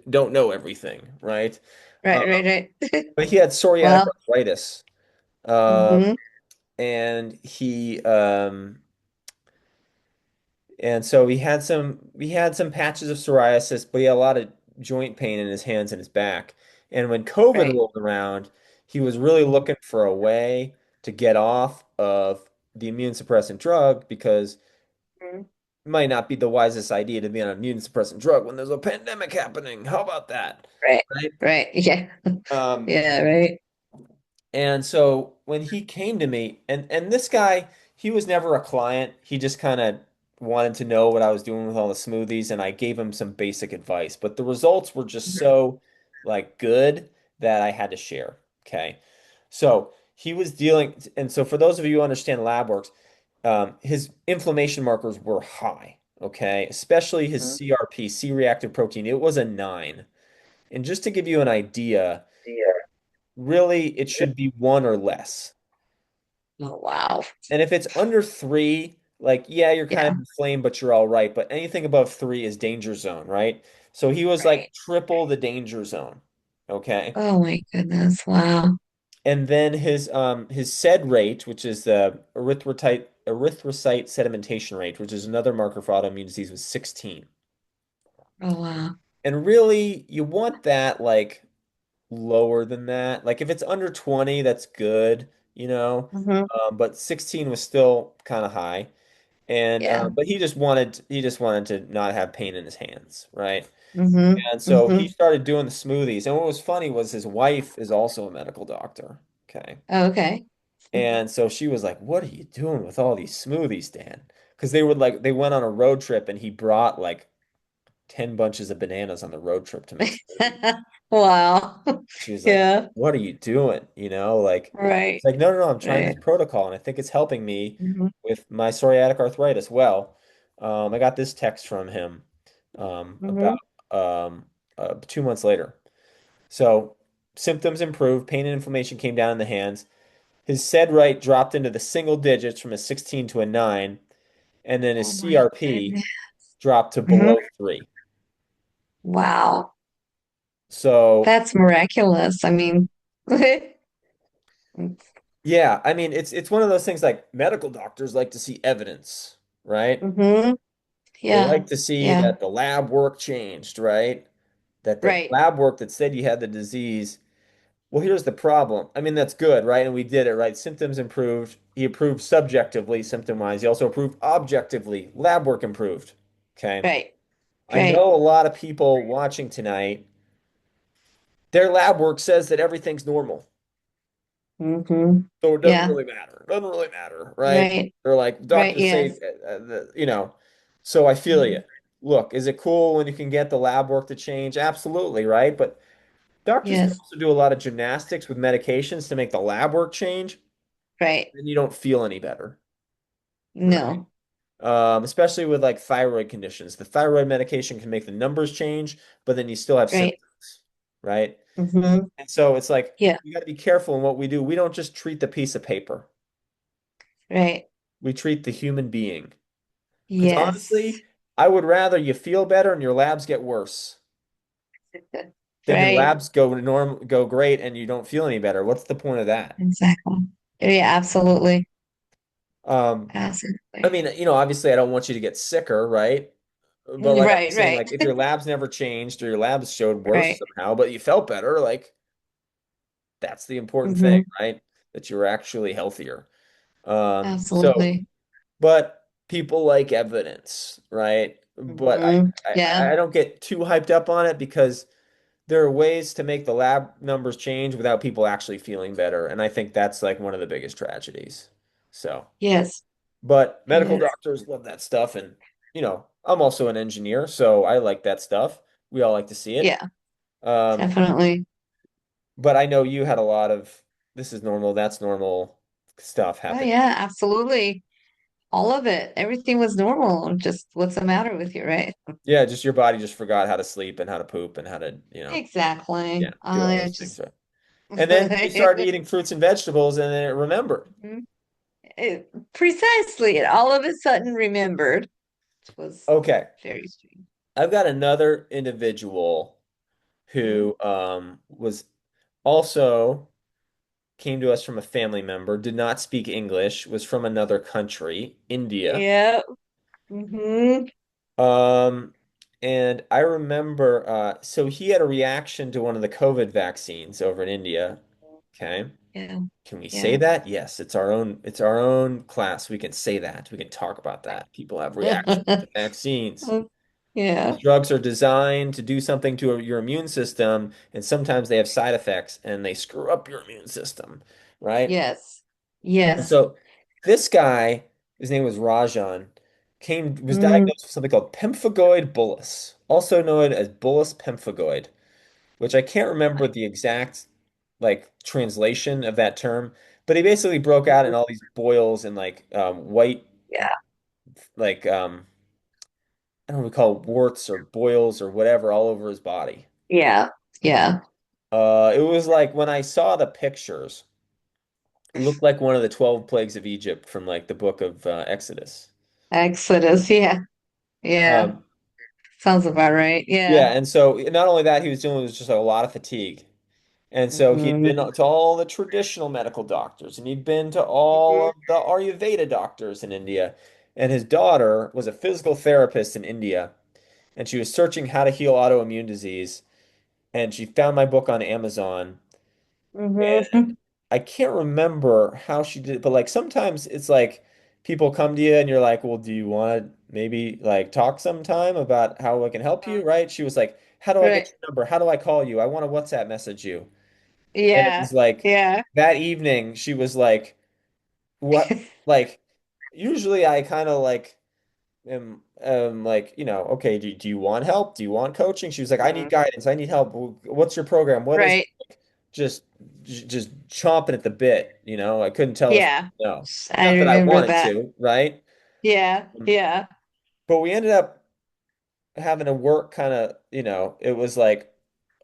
don't know everything, right? Uh, Right, right, right. but he had psoriatic Well, arthritis. Um, hmm. and so he had some patches of psoriasis, but he had a lot of joint pain in his hands and his back. And when COVID Right. rolled around, he was really looking for a way to get off of the immune suppressant drug because Mhm. it might not be the wisest idea to be on an immune suppressant drug when there's a pandemic happening. How about that? Right. Right? Right. Yeah. Um, Yeah, right. And so when he came to me, and this guy, he was never a client. He just kind of wanted to know what I was doing with all the smoothies, and I gave him some basic advice. But the results were just so like good that I had to share. Okay. So he was dealing, and so for those of you who understand lab works, his inflammation markers were high. Okay, especially his Mhm. CRP, C-reactive protein. It was a 9. And just to give you an idea, Yeah. really, it should be 1 or less. Oh, wow. And if it's under 3, like, yeah, you're kind Yeah. of inflamed, but you're all right. But anything above 3 is danger zone, right? So he was like Right. triple the danger zone. Okay. Oh my goodness. Wow. And then his SED rate, which is the erythrocyte sedimentation rate, which is another marker for autoimmune disease, was 16. Oh wow. And really, you want that like lower than that. Like if it's under 20, that's good, you know. Hmm. But 16 was still kind of high. And Yeah. but he just wanted to not have pain in his hands, right? Hmm. And so Hmm. he started doing the smoothies. And what was funny was his wife is also a medical doctor. Okay. Okay. And so she was like, "What are you doing with all these smoothies, Dan?" Because they would like they went on a road trip and he brought like 10 bunches of bananas on the road trip to make smoothies. Wow. She was like, Yeah. "What are you doing?" You know, like Right. it's like, "No, no, no, I'm trying this Right. protocol and I think it's helping me Hmm. with my psoriatic arthritis." Well, I got this text from him about Hmm. um, 2 months later. So symptoms improved, pain and inflammation came down in the hands. His SED rate dropped into the single digits from a 16 to a 9, and then his Oh my CRP goodness. dropped to Hmm. below 3. Wow. So, That's miraculous. I mean, yeah, I mean, it's one of those things like medical doctors like to see evidence, right? hmm. They Yeah. like to see Yeah. that the lab work changed, right? That the Right. lab work that said you had the disease. Well, here's the problem. I mean, that's good, right? And we did it, right? Symptoms improved. He improved subjectively, symptom-wise. He also improved objectively. Lab work improved. Okay. Right. I Right. know a lot of people watching tonight, their lab work says that everything's normal. Hmm. So it doesn't Yeah. really matter. It doesn't really matter, right? Right. They're like, Right. doctors say, Yes. you know, so I feel you. Hmm. Look, is it cool when you can get the lab work to change? Absolutely, right? But doctors can Yes. also do a lot of gymnastics with medications to make the lab work change, Right. and you don't feel any better, right? No. Especially with like thyroid conditions. The thyroid medication can make the numbers change, but then you still have Right. symptoms, right? Hmm. And so it's like Yeah. you got to be careful in what we do. We don't just treat the piece of paper. Right. We treat the human being. Because Yes. honestly, I would rather you feel better and your labs get worse than your Right. labs go great and you don't feel any better. What's the point of that? Exactly. Yeah, absolutely. Um, I Absolutely. mean, obviously I don't want you to get sicker, right? But like I'm Right, saying, right, like if your labs never changed or your labs showed worse right. somehow, but you felt better, like that's the important thing, Hmm. right? That you're actually healthier. So, Absolutely. but people like evidence, right? But Hmm. Yeah. I don't get too hyped up on it because there are ways to make the lab numbers change without people actually feeling better. And I think that's like one of the biggest tragedies. So, Yes. but medical Yes. doctors love that stuff. And, I'm also an engineer, so I like that stuff. We all like to see it. Yeah, Um, definitely. but I know you had a lot of this is normal, that's normal stuff Oh happen. yeah, absolutely. All of it. Everything was normal. Just what's the matter with you, right? Yeah, just your body just forgot how to sleep and how to poop and how to, Exactly. yeah, do all I those things, just right? And then you started eating fruits and vegetables and then it remembered. Precisely. It all of a sudden remembered. It was Okay. very strange. I've got another individual Mhm. who was also came to us from a family member, did not speak English, was from another country, India. Yeah. Hmm. Um, and I remember, so he had a reaction to one of the COVID vaccines over in India. Okay. Yeah. Can we say Yeah. that? Yes, it's our own class. We can say that. We can talk about that. People have reactions to vaccines. These Yeah. drugs are designed to do something to your immune system, and sometimes they have side effects and they screw up your immune system, right? Yes. And Yes. so this guy his name was Rajan, was Mm, diagnosed with something called pemphigoid bullous, also known as bullous pemphigoid, which I can't remember the exact like translation of that term, but he basically broke out in all these boils and like white yeah, like I don't know what we call it, warts or boils or whatever all over his body. yeah, yeah. It was like when I saw the pictures, it looked like one of the 12 plagues of Egypt from like the book of Exodus. Exodus, yeah, yeah. Um, Sounds about right. yeah, Yeah. and so not only that, he was dealing with just like, a lot of fatigue. And so he'd Hmm. been to all the traditional medical doctors, and he'd been to all Hmm. of the Ayurveda doctors in India. And his daughter was a physical therapist in India, and she was searching how to heal autoimmune disease. And she found my book on Amazon. And Hmm. I can't remember how she did it, but like sometimes it's like people come to you and you're like, well, do you want to maybe like talk sometime about how I can help you? Right? She was like, how do I get Right. your number? How do I call you? I want to WhatsApp message you. And it Yeah. was like Yeah. that evening, she was like, what? Like, usually I kind of like am like, okay, do you want help? Do you want coaching? She was like, I need Mhm. guidance. I need help. What's your program? What is Right. just just chomping at the bit, I couldn't tell her Yeah. no. I Not that I remember wanted that. to, right? Yeah. Yeah. But we ended up having to work kind of, it was like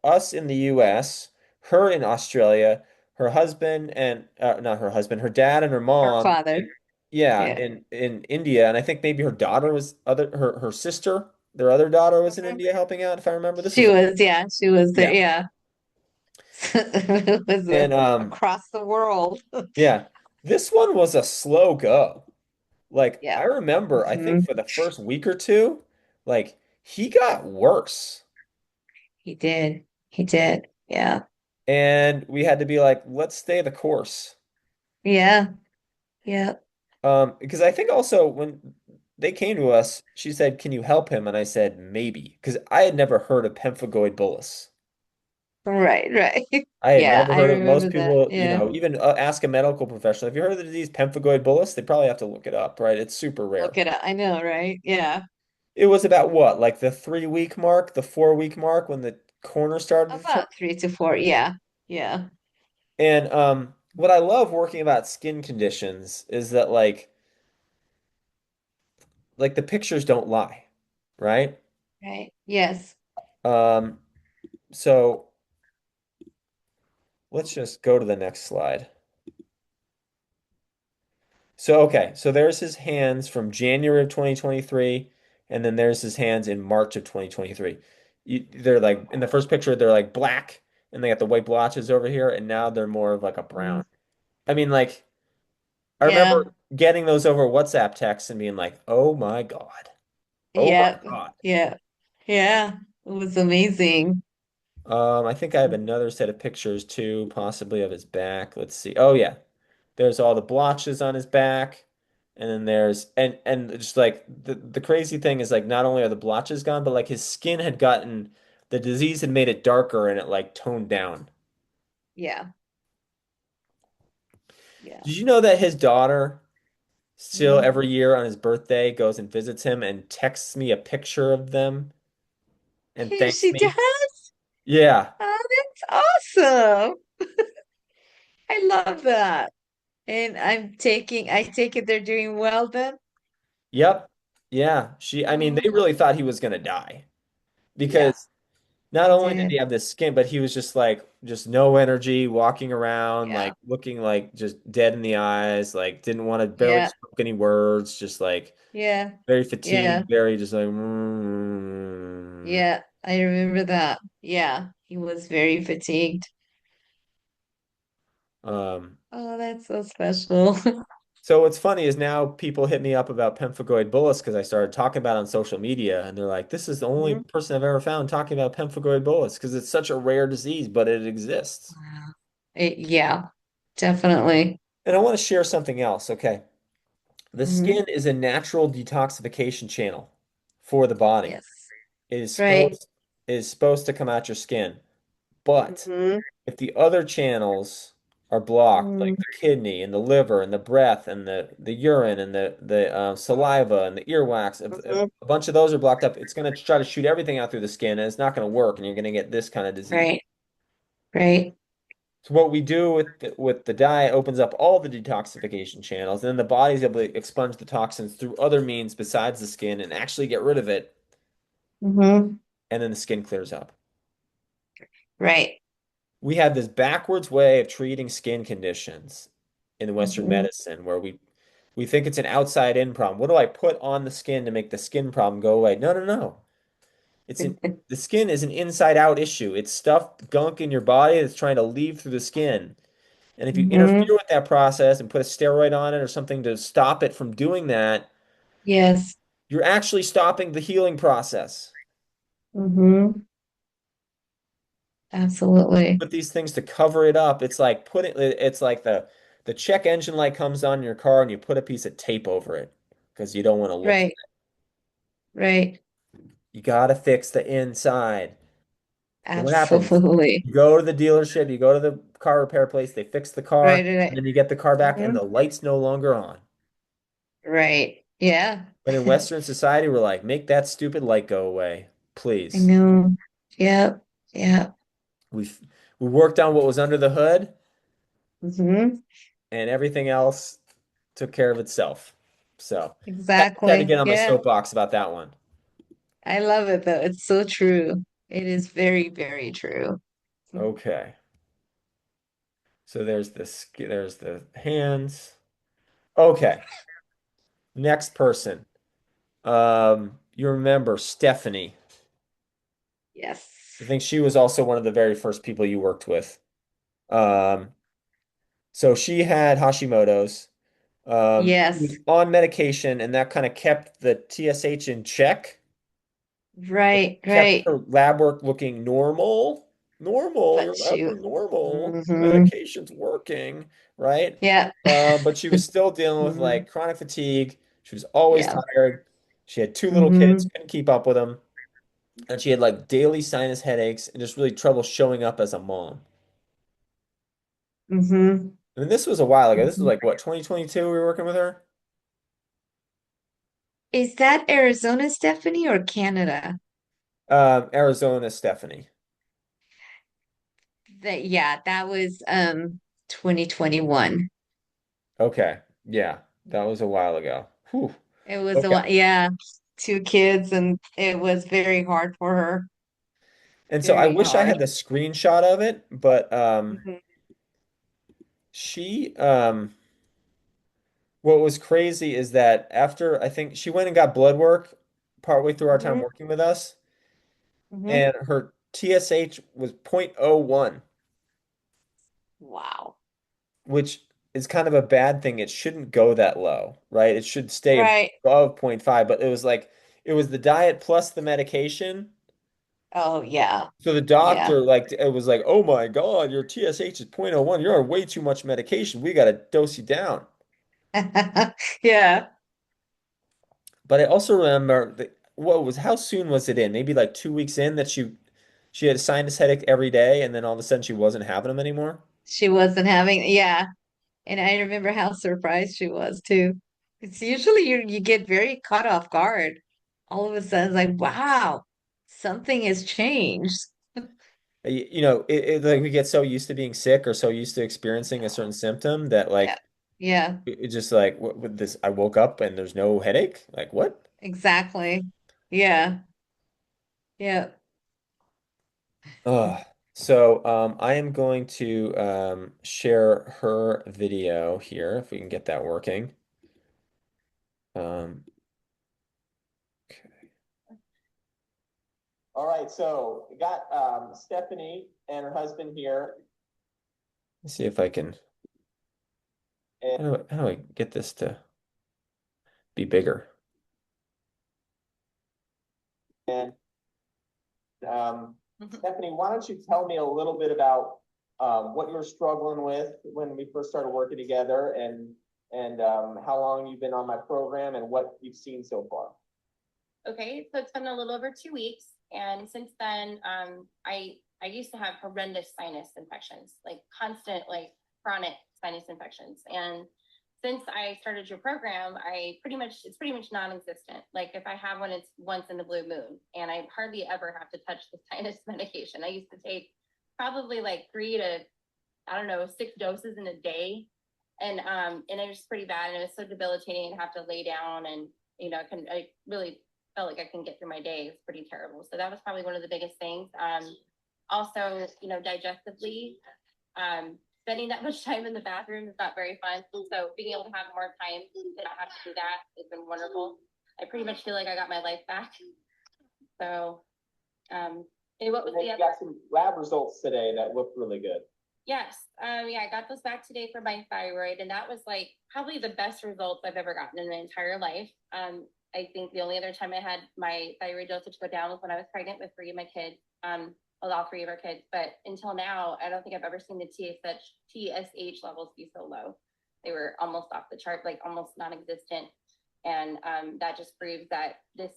us in the US, her in Australia, her husband and not her husband, her dad and her Her mom, father. yeah, Yeah. in India, and I think maybe her daughter was her sister, their other daughter was in Mhm. India helping out, if I remember. This She was was, yeah, she was there. yeah. Yeah. It was And across the world. yeah, this one was a slow go. Like I Yeah. remember, I think Hmm. for the first week or two, like he got worse. He did. He did. Yeah. And we had to be like, let's stay the course. Yeah. Yeah. Because I think also when they came to us, she said, "Can you help him?" And I said, "Maybe," because I had never heard of pemphigoid bullous. Right. Right. I had Yeah. never I heard of remember most that. people, Yeah. even ask a medical professional. Have you heard of the disease pemphigoid bullous? They probably have to look it up, right? It's super Look rare. it up. I know, right? Yeah. It was about what, like the 3 week mark, the 4 week mark when the corner started to turn. About 3 to 4. Yeah. Yeah. And what I love working about skin conditions is that like the pictures don't lie, right? Right. Yes. Um, so let's just go to the next slide. So okay, so there's his hands from January of 2023, and then there's his hands in March of 2023. They're like in the first picture, they're like black, and they got the white blotches over here, and now they're more of like a Mm. brown. I mean, like I remember Yeah. getting those over WhatsApp texts and being like, "Oh my God. Oh my Yeah. God." Yeah. Yeah. It was amazing. I think I have another set of pictures too, possibly of his back. Let's see. Oh yeah. There's all the blotches on his back. And then there's and just like the crazy thing is like not only are the blotches gone, but like his skin had gotten the disease had made it darker and it like toned down. Yeah. Yeah. Did you know that his daughter still Mhm. every year on his birthday goes and visits him and texts me a picture of them and thanks She me? does? Yeah. Oh, that's awesome. I love that. And I take it they're doing well then? Yep. Yeah. I mean, they Oh, really thought he was gonna die yeah, because not they only did he did. have this skin, but he was just like just no energy, walking around, Yeah, like looking like just dead in the eyes, like didn't want to barely yeah, spoke any words, just like yeah, very yeah, fatigued, very just like mm. yeah. I remember that. Yeah, he was very fatigued. Um Oh, that's so special. so what's funny is now people hit me up about pemphigoid bullous because I started talking about it on social media and they're like, this is the only Mhm. person I've ever found talking about pemphigoid bullous because it's such a rare disease, but it exists. Wow. Yeah, definitely. And I want to share something else, okay? The Hmm. skin is a natural detoxification channel for the body. Yes. It is Right. supposed to come out your skin. But Hmm. if the other channels are blocked, like Mm, the kidney and the liver and the breath and the urine and the saliva and the earwax. If mhm. a bunch of those are blocked up, it's going to try to shoot everything out through the skin, and it's not going to work, and you're going to get this kind of disease. Right, right. So what we do with the diet opens up all the detoxification channels, and then the body's able to expunge the toxins through other means besides the skin and actually get rid of it, Hmm. and then the skin clears up. Right. We have this backwards way of treating skin conditions in Western Hmm. medicine where we think it's an outside in problem. What do I put on the skin to make the skin problem go away? No, no, no. The skin is an inside out issue. It's stuff, gunk in your body that's trying to leave through the skin. And if you Hmm. interfere with that process and put a steroid on it or something to stop it from doing that, Yes. you're actually stopping the healing process. Hmm. Absolutely. Put these things to cover it up. It's like the check engine light comes on in your car and you put a piece of tape over it because you don't want to look. Right, right. You got to fix the inside. So what happens? Absolutely. You go to the dealership, you go to the car repair place, they fix the car, Right, and right. then you get the car back and Hmm. the light's no longer on. Right. Yeah. But in Western society, we're like, make that stupid light go away, I please. know. Yep. Yep. We've we worked on what was under the hood, Hmm. and everything else took care of itself. So had to Exactly. get on my Yeah. soapbox about that one. I love it though. It's so true. It is very, very true. Okay. So there's the hands. Okay. Next person. You remember Stephanie. I Yes. think she was also one of the very first people you worked with. Um, so she had Hashimoto's. She was Yes. on medication, and that kind of kept the TSH in check. Right, Kept right. her lab work looking normal. Normal, your But labs you, are normal. The hmm. medication's working, right? Yeah. But she was still dealing with Hmm. like chronic fatigue. She was always Yeah. tired. She had two little kids, Hmm. couldn't keep up with them. And she had like daily sinus headaches and just really trouble showing up as a mom. Hmm. I mean, this was a while ago. This was Hmm. like what, 2022 we were working with her? Is that Arizona, Stephanie, or Canada? Arizona, Stephanie. That yeah, that was 2021. Okay. Yeah, that was a while ago. Whew. It was a Okay. lot, yeah, two kids, and it was very hard for her. And so I Very wish I hard. had the screenshot of it, but Hmm. she what was crazy is that after I think she went and got blood work partway through our time Hmm. working with us, Hmm. and her TSH was 0.01, Wow. which is kind of a bad thing. It shouldn't go that low, right? It should stay Right. above zero point 0.5, but it was the diet plus the medication. Oh yeah. So the Yeah. doctor like it was like, "Oh my God, your TSH is 0.01. You're on way too much medication. We got to dose you down." Yeah. But I also remember how soon was it in? Maybe like 2 weeks in that she had a sinus headache every day, and then all of a sudden she wasn't having them anymore. She wasn't having, yeah. And I remember how surprised she was too. It's usually you get very caught off guard. All of a sudden, it's like, wow, something has changed. Like we get so used to being sick or so used to experiencing a certain symptom that Yeah. like Yeah, it just like what with this I woke up and there's no headache. Like what? exactly. Yeah. Yeah. So I am going to share her video here if we can get that working. Um, All right, so we got Stephanie and her husband here. Let's see if I can. How do I get this to be bigger? And Stephanie, why don't you tell me a little bit about what you're struggling with when we first started working together, and how long you've been on my program, and what you've seen so far. Okay, so it's been a little over 2 weeks, and since then, I used to have horrendous sinus infections, like constant, like chronic sinus infections. And since I started your program, it's pretty much non-existent. Like if I have one, it's once in the blue moon, and I hardly ever have to touch the sinus medication. I used to take probably like 3 to, I don't know, 6 doses in a day. And it was pretty bad, and it was so debilitating and have to lay down, and I really felt like I couldn't get through my day. It was pretty terrible. So that was probably one of the biggest things. Also, digestively, spending that much time in the bathroom is not very fun. So being able to have more time to not have to do that has been wonderful. I pretty much feel like I got my life back. So, and what was the You other? got some lab results today that looked really good. Yes. Yeah, I got those back today for my thyroid, and that was like probably the best results I've ever gotten in my entire life. I think the only other time I had my thyroid dosage go down was when I was pregnant with 3 of my kids. Well, all 3 of our kids, but until now, I don't think I've ever seen the TSH levels be so low. They were almost off the chart, like almost non-existent. And that just proves that this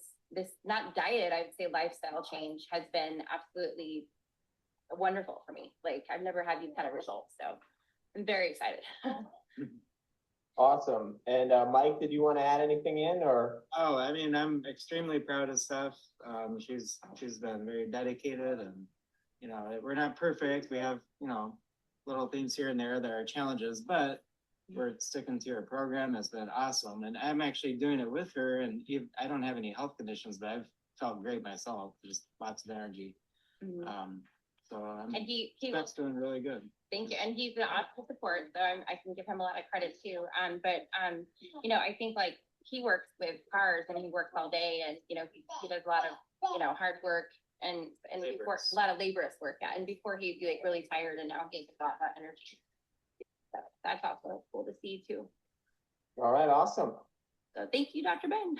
not diet, I would say lifestyle change has been absolutely wonderful for me. Like I've never had these kind of results. So I'm very excited. Awesome. And Mike, did you want to add anything in or? Oh, I mean, I'm extremely proud of Steph. She's been very dedicated, and we're not perfect. We have little things here and there that are challenges, but we're sticking to her program. Has been awesome, and I'm actually doing it with her. And I don't have any health conditions, but I've felt great myself. Just lots of energy. Mm-hmm. So and Steph's doing really good. Thank you. And he's an awesome support, so I can give him a lot of credit too. But I think like he works with cars, and he works all day, and he does a lot of hard work and before, a lot of laborious work. Yeah, and before he'd be like really tired, and now he's got that energy. So that's also cool to see too. All right, awesome. So thank you, Dr. Ben.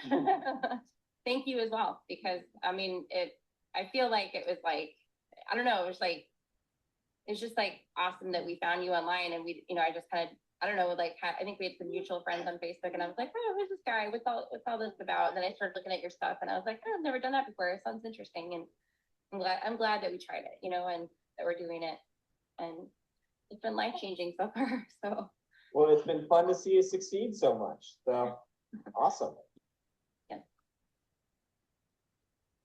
Thank you as well, because I mean I feel like it was like, I don't know, it's just like awesome that we found you online, and we, I just kind of, I don't know, like I think we had some mutual friends on Facebook, and I was like, oh, who's this guy? What's all this about? And then I started looking at your stuff, and I was like, oh, I've never done that before. It sounds interesting, and I'm glad that we tried it, and that we're doing it, and it's been life changing so far. So. Well, it's been fun to see you succeed so much. So awesome. Yeah.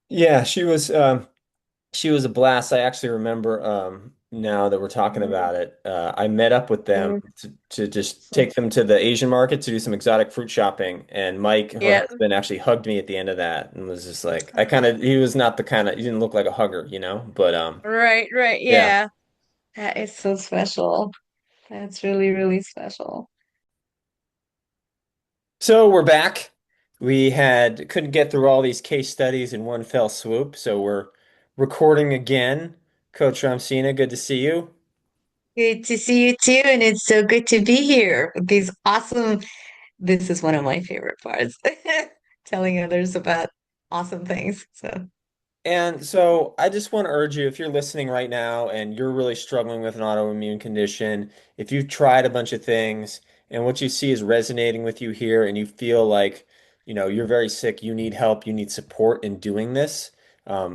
Yeah, she was a blast. I actually remember now that we're talking about it. I met up with them to just take them to the Asian market to do some exotic fruit shopping. And Mike, her Yeah. husband, actually hugged me at the end of that and was just like, he was not the kind of, he didn't look like a hugger, but Right, right. yeah. Yeah. That is so special. That's really, really special. So we're back. We couldn't get through all these case studies in one fell swoop, so we're recording again. Coach Ramsina, good to see you. Good to see you too, and it's so good to be here. This is one of my favorite parts, telling others about awesome things. So, And so I just want to urge you, if you're listening right now and you're really struggling with an autoimmune condition, if you've tried a bunch of things and what you see is resonating with you here and you feel like, you're very sick, you need help, you need support in doing this,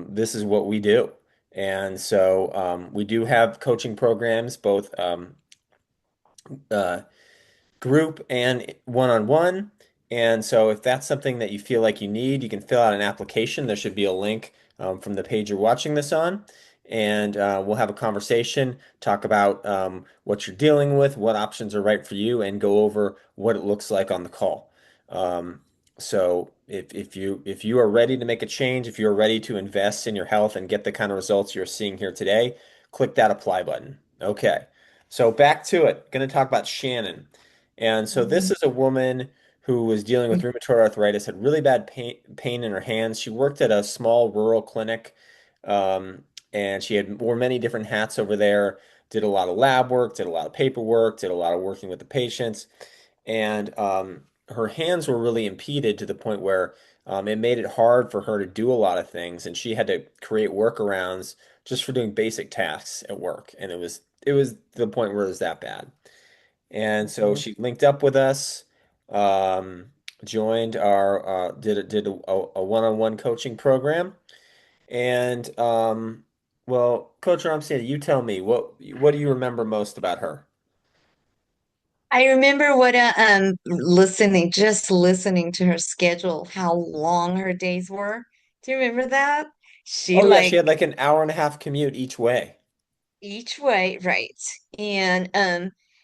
this is what we do. And so we do have coaching programs, both uh, group and one-on-one. And so if that's something that you feel like you need, you can fill out an application. There should be a link from the page you're watching this on. And we'll have a conversation, talk about what you're dealing with, what options are right for you, and go over what it looks like on the call. So if you are ready to make a change, if you're ready to invest in your health and get the kind of results you're seeing here today, click that apply button. Okay, so back to it. Going to talk about Shannon. And so this mhm. is a woman who was dealing with rheumatoid arthritis, had really bad pain in her hands. She worked at a small rural clinic, and she wore many different hats over there, did a lot of lab work, did a lot of paperwork, did a lot of working with the patients. And her hands were really impeded to the point where it made it hard for her to do a lot of things. And she had to create workarounds just for doing basic tasks at work. And it was the point where it was that bad. And so she linked up with us, um, joined our did a one-on-one coaching program, and well, Coach Armstead, you tell me what do you remember most about her? I remember what just listening to her schedule, how long her days were. Do you remember that? She Oh yeah, she had like like an hour and a half commute each way. each way, right? And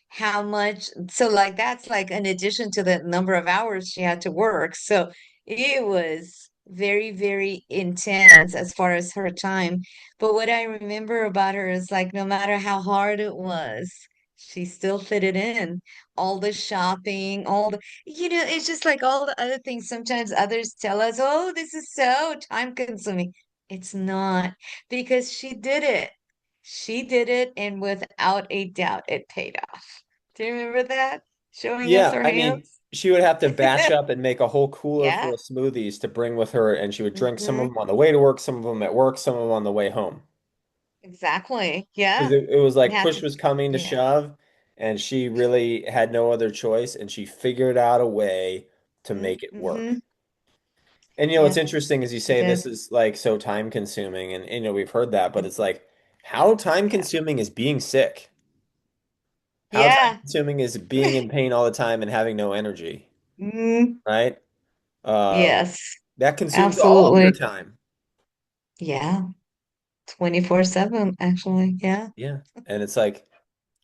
how much, so like that's like in addition to the number of hours she had to work. So it was very, very intense as far as her time. But what I remember about her is like no matter how hard it was, she still fit it in. All the shopping, it's just like all the other things. Sometimes others tell us, oh, this is so time consuming. It's not because she did it. She did it, and without a doubt, it paid off. Do you remember that? Showing us Yeah, her I mean, hands? she would have to batch up and make a whole cooler full Yeah. of smoothies to bring with her, and she would drink some of Hmm. them on the way to work, some of them at work, some of them on the way home. Exactly. Because Yeah. it was And like had push to, was coming to yeah. shove, and she really had no other choice, and she figured out a way to make it Mm-hmm. work. And what's Yeah, interesting is you she say this did. is like so time consuming, and we've heard that, but it's like how time Yeah. consuming is being sick. How time Yeah. consuming is being in pain all the time and having no energy, Mm, right? Um, yes, that consumes all of your absolutely. time. Yeah. 24/7, actually. Yeah. Yeah. And it's like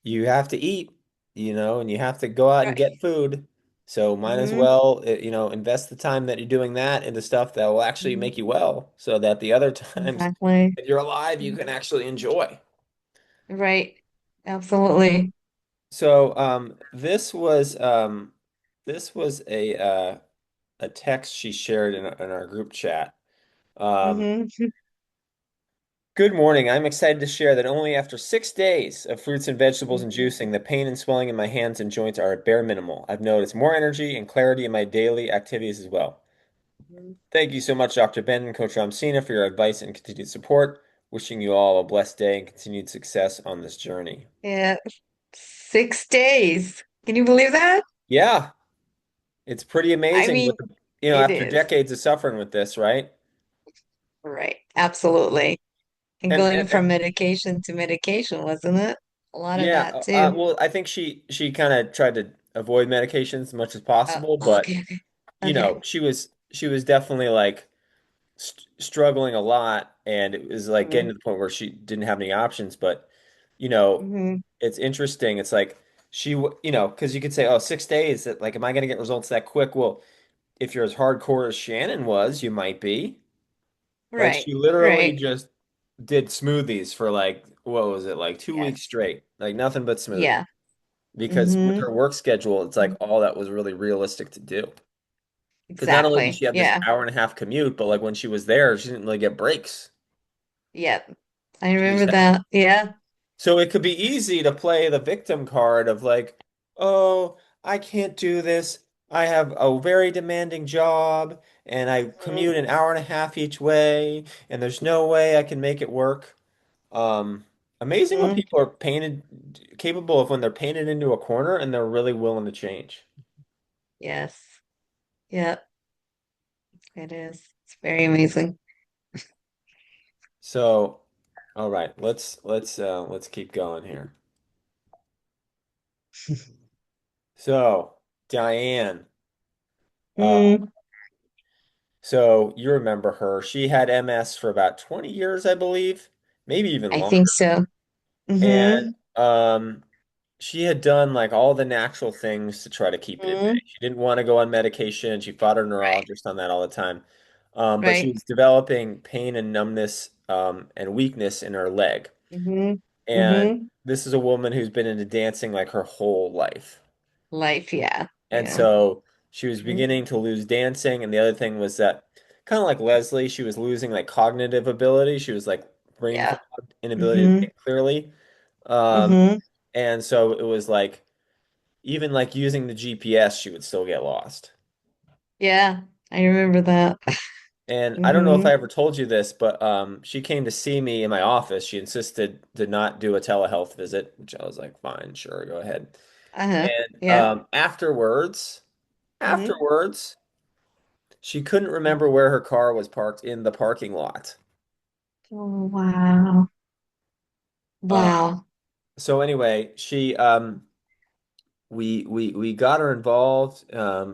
you have to eat, and you have to go out and Right. get food. So might as Mm-hmm. well, invest the time that you're doing that into stuff that will actually Hmm. make you well, so that the other times Exactly. that you're alive, you can actually enjoy. Right. Absolutely. So this was a text she shared in our group chat. Um, Mm-hmm. Good morning. I'm excited to share that only after 6 days of fruits and vegetables and juicing, the pain and swelling in my hands and joints are at bare minimal. I've noticed more energy and clarity in my daily activities as well. Thank you so much, Dr. Ben and Coach Ramsina, for your advice and continued support. Wishing you all a blessed day and continued success on this journey. Yeah. 6 days. Can you believe that? Yeah, it's pretty I amazing mean, with it after is. decades of suffering with this, right? Right. Absolutely. And And, going and, from and medication to medication, wasn't it? A lot of yeah, that too. well, I think she kind of tried to avoid medications as much as Oh, possible, but okay, okay. Okay. she was definitely like st struggling a lot, and it was like getting Mm-hmm. to the point where she didn't have any options. But you know, Mm-hmm. it's interesting. It's like because you could say, oh, 6 days. That like, am I going to get results that quick? Well, if you're as hardcore as Shannon was, you might be. Like Right. she literally Right. just did smoothies for like what was it like 2 weeks Yes. straight, like nothing but smoothie. Yeah. Because with Mm-hmm. her work schedule, it's like all that was really realistic to do. Because not only did Exactly. she have this Yeah. hour and a half commute, but like when she was there, she didn't really get breaks. Yep. I She just remember had, that. Yeah. so it could be easy to play the victim card of like, oh, I can't do this. I have a very demanding job and I Mhm. commute an hour and a half each way, and there's no way I can make it work. Um, Amazing what Mhm. people are capable of when they're painted into a corner and they're really willing to change. Yes. Yep. It is. It's very amazing. So, all right, let's keep going here. So, Diane, uh, Mm, so you remember her. She had MS for about 20 years, I believe, maybe even I think longer. so. And Mm-hmm. she had done like all the natural things to try to keep it in Hmm. bay. She didn't want to go on medication. She fought her Right. neurologist on that all the time. But she Right. was developing pain and numbness and weakness in her leg. Mm-hmm. And Mm-hmm. this is a woman who's been into dancing like her whole life. Life. Yeah. And Yeah. so she was Mhm. beginning to lose dancing. And the other thing was that, kind of like Leslie, she was losing like cognitive ability. She was like brain Yeah. fog, inability to Mm-hmm. think clearly. Um, Mm-hmm. and so it was like, even like using the GPS, she would still get lost. Yeah. I remember that. And I don't know if Mm-hmm. I ever told you this, but she came to see me in my office. She insisted to not do a telehealth visit, which I was like, fine, sure, go ahead. Uh-huh. And Yeah. afterwards, Mm-hmm. afterwards, she couldn't remember where her car was parked in the parking lot. Oh, wow. Uh, Wow. so anyway, she we got her involved.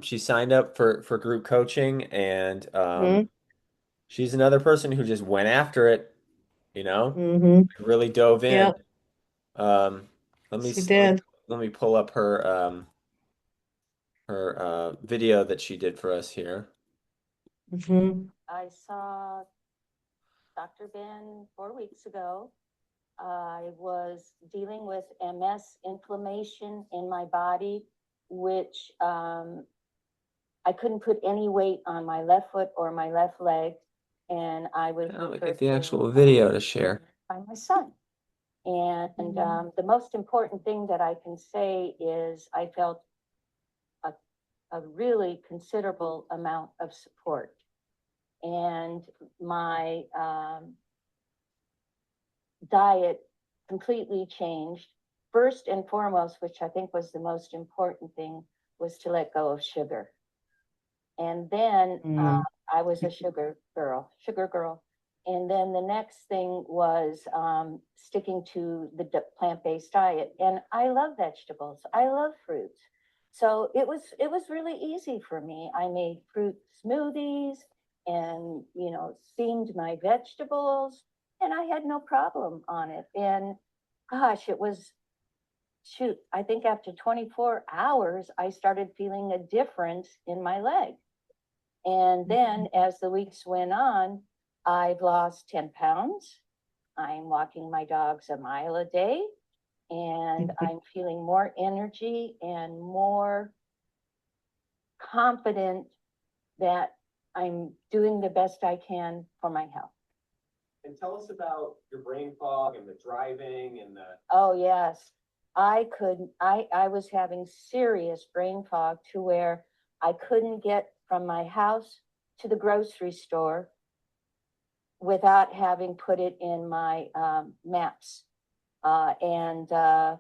She signed up for group coaching, and Mm-hmm. she's another person who just went after it, Mm-hmm. really dove in. Yep, Um, let me she s- let me did. let me pull up her video that she did for us here. Mm-hmm. I saw Dr. Ben 4 weeks ago. I was dealing with MS inflammation in my body, which I couldn't put any weight on my left foot or my left leg. And I was Let me referred get the to actual video to share. by my son. And the most important thing that I can say is I felt a, a really considerable amount of support. And my diet completely changed. First and foremost, which I think was the most important thing, was to let go of sugar. And then I was a sugar girl. And then the next thing was sticking to the plant-based diet. And I love vegetables. I love fruits. So it was really easy for me. I made fruit smoothies and steamed my vegetables, and I had no problem on it. And gosh, it was shoot, I think after 24 hours, I started feeling a difference in my leg. And then as the weeks went on, I've lost 10 pounds. I'm walking my dogs a mile a day, and I'm feeling more energy and more confident that I'm doing the best I can for my health. And tell us about your brain fog and the driving and the. Oh, yes. I was having serious brain fog to where I couldn't get from my house to the grocery store without having put it in my maps. And I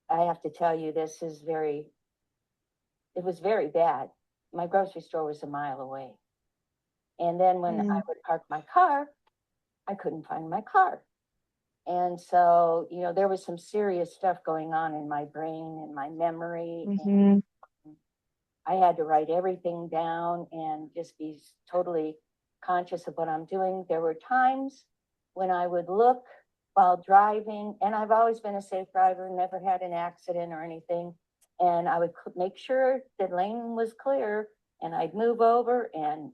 have to tell you, it was very bad. My grocery store was a mile away. And then when I would park my car, I couldn't find my car. And so, there was some serious stuff going on in my brain and my memory. And I had to write everything down and just be totally conscious of what I'm doing. There were times when I would look while driving, and I've always been a safe driver, never had an accident or anything. And I would make sure the lane was clear, and I'd move over, and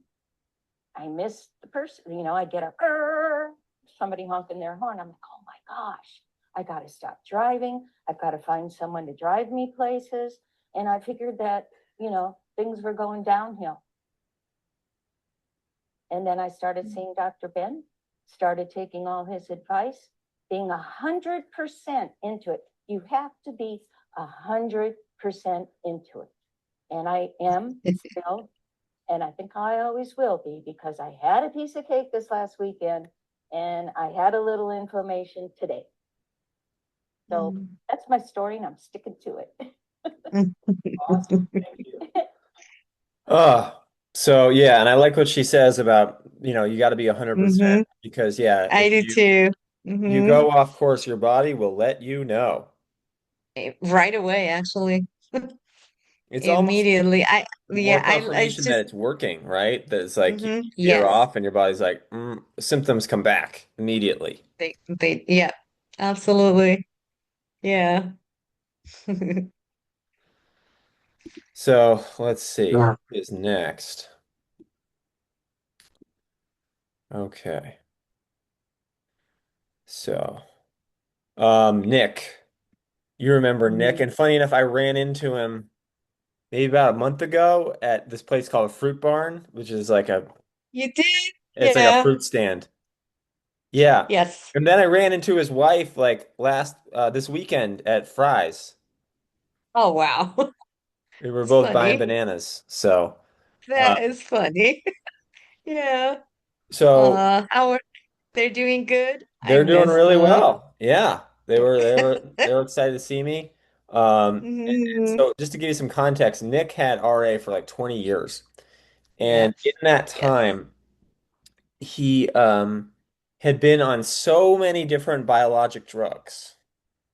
I missed the person. I'd get a somebody honking their horn. I'm like, oh my gosh, I got to stop driving. I've got to find someone to drive me places. And I figured that, things were going downhill. And then I started seeing Dr. Ben, started taking all his advice, being 100% into it. You have to be 100% into it. And I am still, and I think I always will be, because I had a piece of cake this last weekend and I had a little inflammation today. So that's my story, and I'm sticking to it. Awesome. Thank you. So yeah, and I like what she says about, you got to be 100% because yeah, I if do too. you go off course, your body will let you know. Right away, actually. It's almost Immediately. more It's confirmation that just, it's working, right? That it's like you veer yes, off and your body's like, symptoms come back immediately. yeah, absolutely. Yeah. So let's see. Who is next? Okay. So, Nick. You remember Nick, and funny enough, I ran into him maybe about a month ago at this place called Fruit Barn, which is like You did? it's like a Yeah. fruit stand. Yeah. Yes. And then I ran into his wife like this weekend at Fry's. Oh, wow. We were It's both buying funny. bananas. So, uh, That is funny. Yeah. so How are they're doing good? I they're doing miss really them. well. Yeah. They were excited to see me. And Mhm. so just to give you some context, Nick had RA for like 20 years. And Yes. in that Yes. time, he had been on so many different biologic drugs.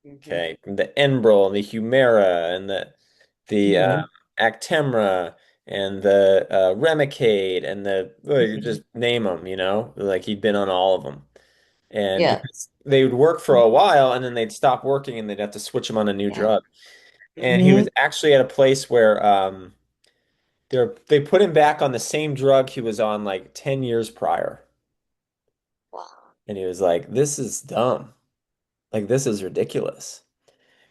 Mhm. Okay, the Enbrel and the Humira and the the Mhm. Actemra and the Remicade and the like, Mhm. just name them, you know, like he'd been on all of them. And Yeah. because they would work for a while and then they'd stop working and they'd have to switch him on a new Yeah. drug. And he was Hmm. actually at a place where they put him back on the same drug he was on like 10 years prior. Wow. And he was like, this is dumb. Like, this is ridiculous.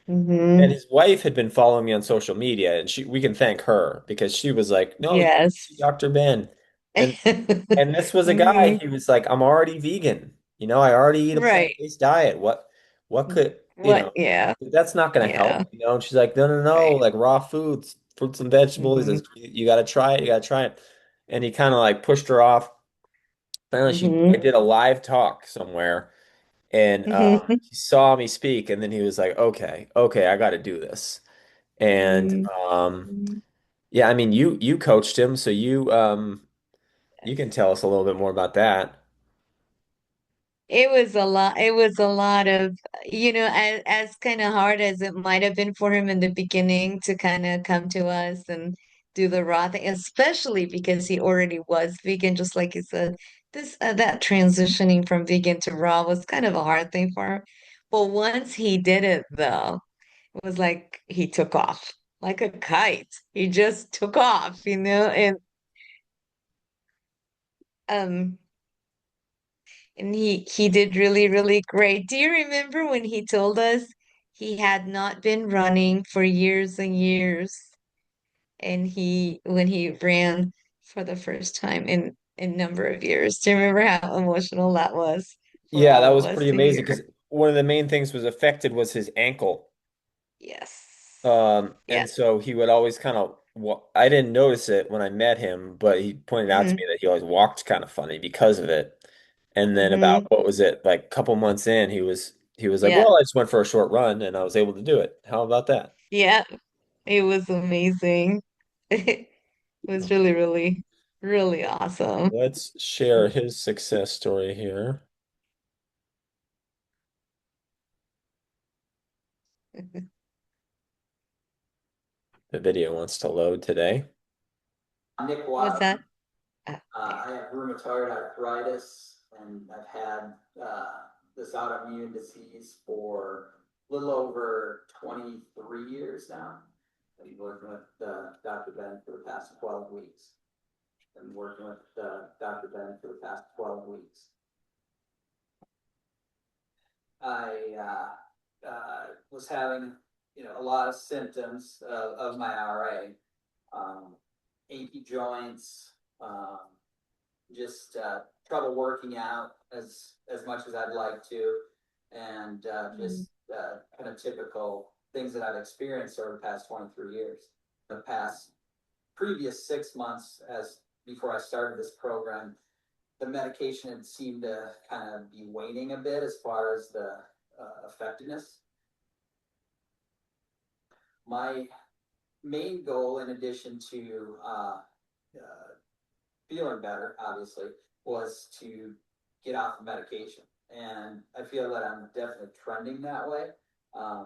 And Hmm. his wife had been following me on social media, and we can thank her because she was like, "No, you Yes. see Dr. Ben." And and this was a guy, Hmm. he was like, "I'm already vegan. You know, I already eat a Right. plant-based diet. What could, What? Yeah. that's not going to Yeah. help, you know?" And she's like, "No, no, no, Right. like raw foods, fruits and vegetables, Hmm. you got to try it. You got to try it." And he kind of like pushed her off. Finally, I Hmm. did a live talk somewhere and Hmm. he saw me speak and then he was like, "Okay, okay, I got to do this." And yeah, I mean, you coached him, so you can tell us a little bit more about that. It was a lot. It was a lot of, as kind of hard as it might have been for him in the beginning to kind of come to us and do the raw thing, especially because he already was vegan, just like you said. That transitioning from vegan to raw was kind of a hard thing for him. But once he did it, though, it was like he took off like a kite. He just took off, um. And he did really, really great. Do you remember when he told us he had not been running for years and years, and he when he ran for the first time in number of years? Do you remember how emotional that was for Yeah, that all of was us pretty to amazing hear? because one of the main things was affected was his ankle. Yes. Yeah. And so he would always kind of, I didn't notice it when I met him, but he pointed out to Hmm. me that he always walked kind of funny because of it. And then about, Hmm. what was it, like a couple months in, he was like, Yeah. "Well, I just went for a short run and I was able to do it. How about that?" Yeah. It was amazing. It was really, really, really awesome. Let's share his success story here. The video wants to load today. Nick What's Watt. that? I have rheumatoid arthritis, and I've had this autoimmune disease for a little over 23 years now. I've been working with Dr. Ben for the past 12 weeks. I've been working with Dr. Ben for the past 12 weeks. I was having, a lot of symptoms of my RA, achy joints, just trouble working out as much as I'd like to, and just kind of typical things that I've experienced over the past 23 years. The past previous 6 months, as before I started this program, the medication had seemed to kind of be waning a bit as far as the effectiveness. My main goal, in addition to feeling better, obviously, was to get off the medication. And I feel that I'm definitely trending that way. I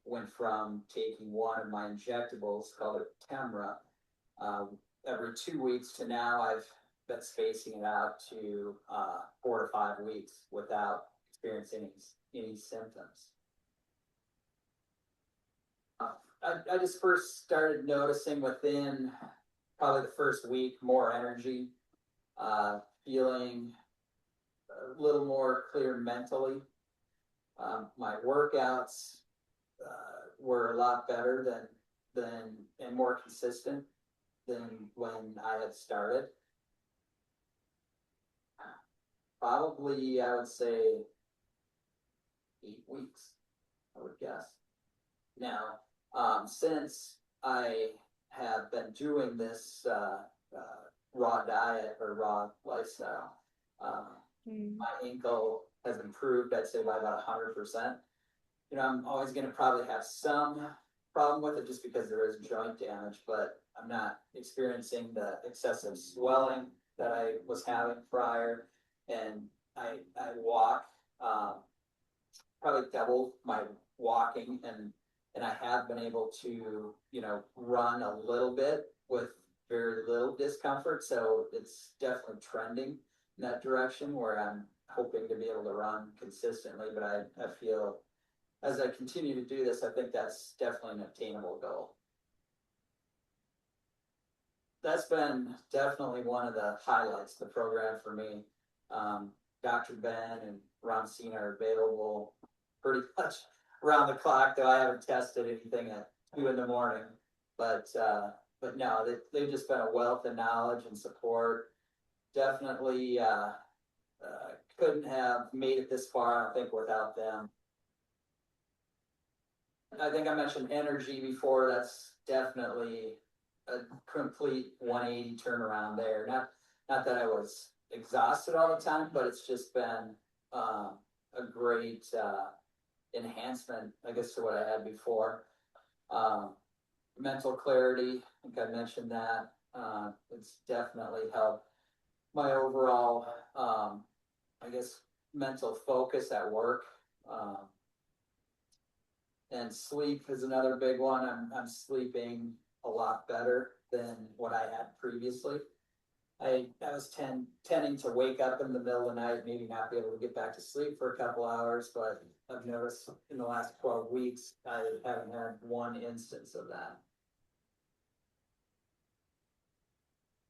went from taking one of my injectables called Actemra every 2 weeks to now I've been spacing it out to 4 to 5 weeks without experiencing any symptoms. I just first started noticing within probably the first week more energy, feeling a little more clear mentally. My workouts were a lot better than and more consistent than when I had started. Probably, I would say 8 weeks, I would guess. Now, since I have been doing this raw diet or raw lifestyle, my ankle has improved, I'd say, by about 100%. I'm always going to probably have some problem with it just because there is joint damage, but I'm not experiencing the excessive swelling that I was having prior. And I walk probably double my walking, and And I have been able to, run a little bit with very little discomfort. So it's definitely trending in that direction where I'm hoping to be able to run consistently. But I feel as I continue to do this, I think that's definitely an obtainable goal. That's been definitely one of the highlights of the program for me. Dr. Ben and Ron Cena are available pretty much around the clock, though I haven't tested anything at 2 in the morning. But no, they've just been a wealth of knowledge and support. Definitely couldn't have made it this far, I don't think, without them. I think I mentioned energy before. That's definitely a complete 180 turnaround there. Not that I was exhausted all the time, but it's just been a great enhancement, I guess, to what I had before. Mental clarity, I think I mentioned that. It's definitely helped my overall, I guess, mental focus at work. And sleep is another big one. I'm sleeping a lot better than what I had previously. I was tending to wake up in the middle of the night, maybe not be able to get back to sleep for a couple hours, but I've noticed in the last 12 weeks, I haven't had one instance of that.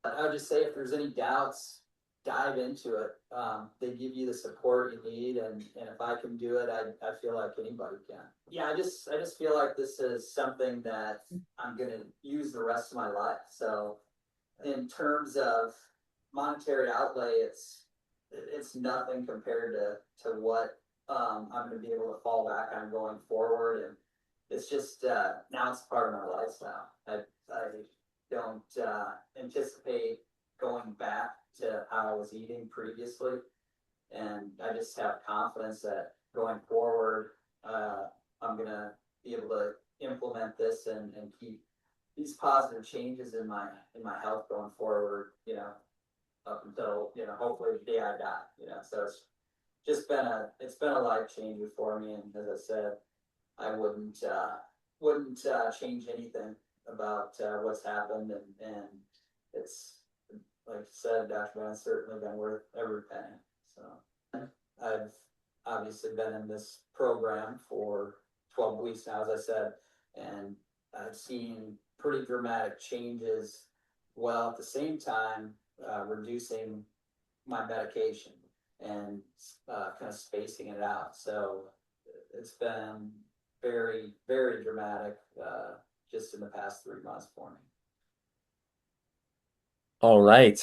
I would just say if there's any doubts, dive into it. They give you the support you need, and if I can do it, I feel like anybody can. Yeah, I just feel like this is something that I'm gonna use the rest of my life. So in terms of monetary outlay, it's nothing compared to what I'm gonna be able to fall back on going forward, and it's just now it's part of my lifestyle. I don't anticipate going back to how I was eating previously, and I just have confidence that going forward, I'm gonna be able to implement this and keep these positive changes in my health going forward. Up until hopefully the day I die. So it's just been a life changer for me, and as I said, I wouldn't change anything about what's happened, and it's like I said, Dr. Ben's certainly been worth every penny. So I've obviously been in this program for 12 weeks now, as I said, and I've seen pretty dramatic changes while at the same time reducing my medication and kind of spacing it out. So it's been very, very dramatic just in the past 3 months for me. All right.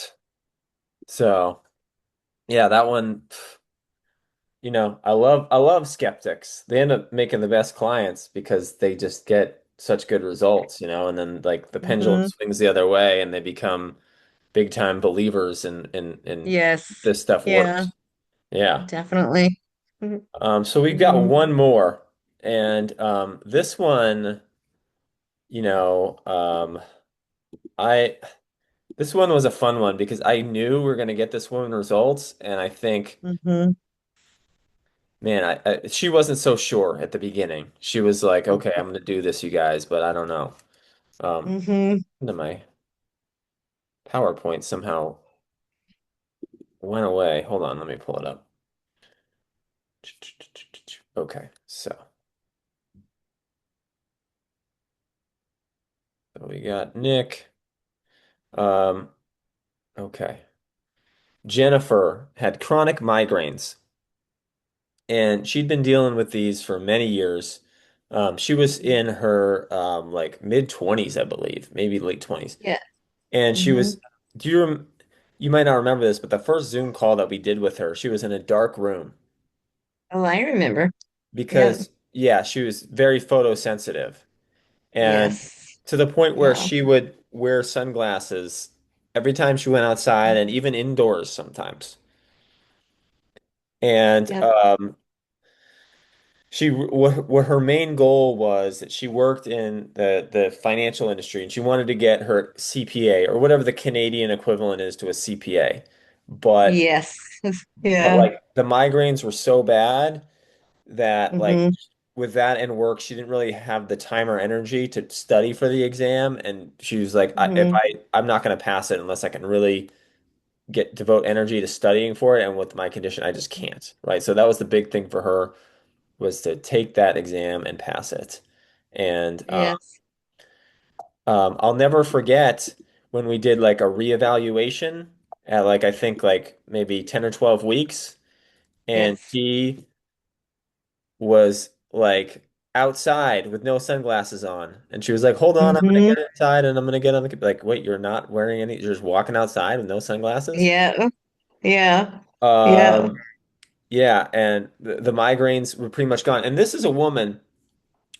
So, yeah, that one, I love skeptics. They end up making the best clients because they just get such good results, and then like the pendulum Hmm. swings the other way and they become big time believers in Yes. this stuff Yeah, works. Yeah. definitely. So we've got Hmm. one more, and this one, you know, I this one was a fun one because I knew we were going to get this woman results, and I think, Hmm. man, she wasn't so sure at the beginning. She was like, "Okay, I'm going to do this, you guys," but I don't know. Hmm. Into my PowerPoint somehow went away. Hold on, let me pull it up. Okay, so we got Nick. Um, okay. Jennifer had chronic migraines, and she'd been dealing with these for many years. She was in her like mid 20s, I believe, maybe late 20s. Yeah. And she Hmm. was, do you you might not remember this, but the first Zoom call that we did with her, she was in a dark room Oh, I remember. Yeah. because yeah, she was very photosensitive. And Yes. to the point where Yeah. she would wear sunglasses every time she went outside and even indoors sometimes. And Yep. what her main goal was that she worked in the financial industry and she wanted to get her CPA or whatever the Canadian equivalent is to a CPA. But Yes. but Yeah. like the migraines were so bad that like Hmm. with that and work, she didn't really have the time or energy to study for the exam, and she was like, Hmm. I'm not going to pass it unless I can really get devote energy to studying for it, and with my condition, I just can't, right? So that was the big thing for her was to take that exam and pass it. And Yes. I'll never forget when we did like a reevaluation at like I think like maybe 10 or 12 weeks, and Yes. she was like outside with no sunglasses on. And she was like, "Hold on, I'm gonna Hmm. get inside and I'm gonna get on the like, wait, you're not wearing any, you're just walking outside with no sunglasses?" Yeah. Yeah. Yeah. Um, yeah, and the migraines were pretty much gone. And this is a woman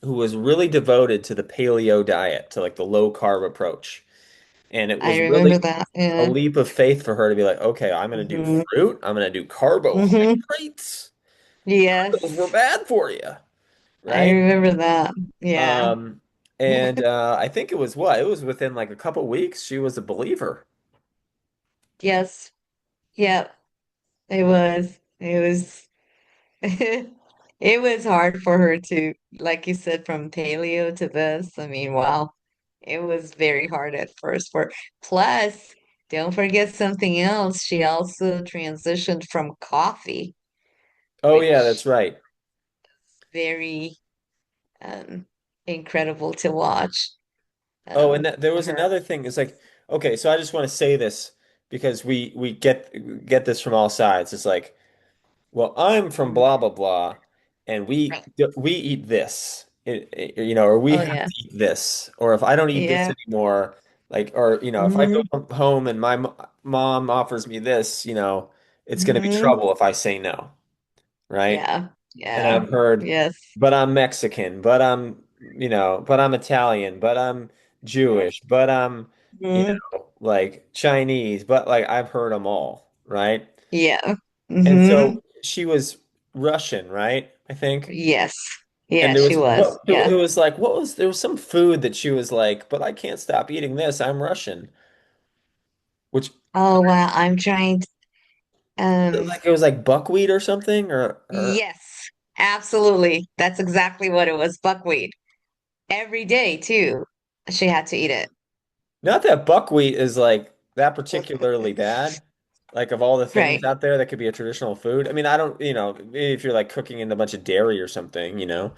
who was really devoted to the paleo diet, to like the low carb approach. And it I was remember really that. a Yeah. leap of faith for her to be like, okay, I'm going to do Hmm. fruit. I'm going to do Hmm. carbohydrates. Those were Yes. bad for you, I right? remember that. Yeah. Um, and I think it was what? It was within like a couple weeks, she was a believer. Yes. Yep. It was. It was. It was hard for her to, like you said, from paleo to this. I mean, wow. It was very hard at first for plus, don't forget something else. She also transitioned from coffee, Oh yeah, that's which right. very um incredible to watch Oh, and there was her. another thing. It's like, okay, so I just want to say this because we get this from all sides. It's like, well, I'm from Mhm. blah blah blah, and Right. we eat this, or we Oh have yeah. to eat this, or if I don't eat this Yeah. anymore, like, or if I Hmm. go home and my mom offers me this, it's going to be Hmm. trouble if I say no, right? Yeah. And Yeah. I've heard, Yes. but I'm Mexican, but I'm Italian, but I'm Jewish, but I'm, Hmm. like Chinese, but like I've heard them all, right? Yeah. And Hmm. so she was Russian, right? I think. Yes. And Yeah, there she was was. Yeah. it was like there was some food that she was like, but I can't stop eating this. I'm Russian. Which Oh wow. I'm trying to, like it was like buckwheat or something or yes, absolutely. That's exactly what it was. Buckwheat. Every day too. She had to eat it. not that buckwheat is like that particularly bad. Like of all the things Right. out there that could be a traditional food. I mean, I don't, maybe if you're like cooking in a bunch of dairy or something. Um,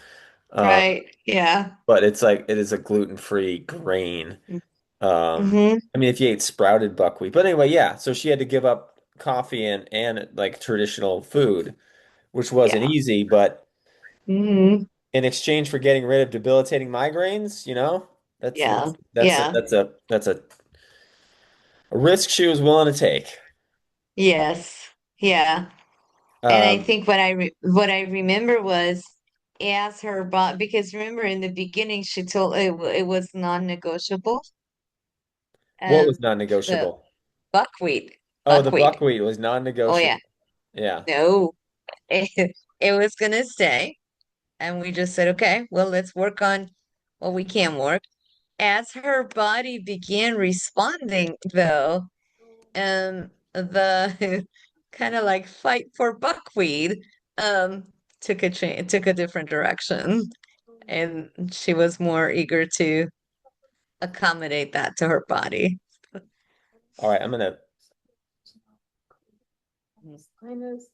Right. Yeah. but it's like it is a gluten-free grain. Mm-hmm. I mean, if you ate sprouted buckwheat, but anyway, yeah. So she had to give up coffee and like traditional food, which wasn't Yeah. easy. But Mm-hmm. in exchange for getting rid of debilitating migraines, that's Yeah. that's a, Yeah. that's a risk she was willing to take. Yes. Yeah. And I Um, think what I remember was as her bot because remember in the beginning she told it was non-negotiable. what was The non-negotiable? buckwheat. Oh, the Buckwheat. buckwheat was Oh yeah. non-negotiable. Yeah. No. It was gonna stay. And we just said, okay, well, let's work on what we can work. As her body began responding, though, the kind of like fight for buckwheat um took a different direction, and she was more eager to accommodate that to her body. All right, I'm gonna. Sinus,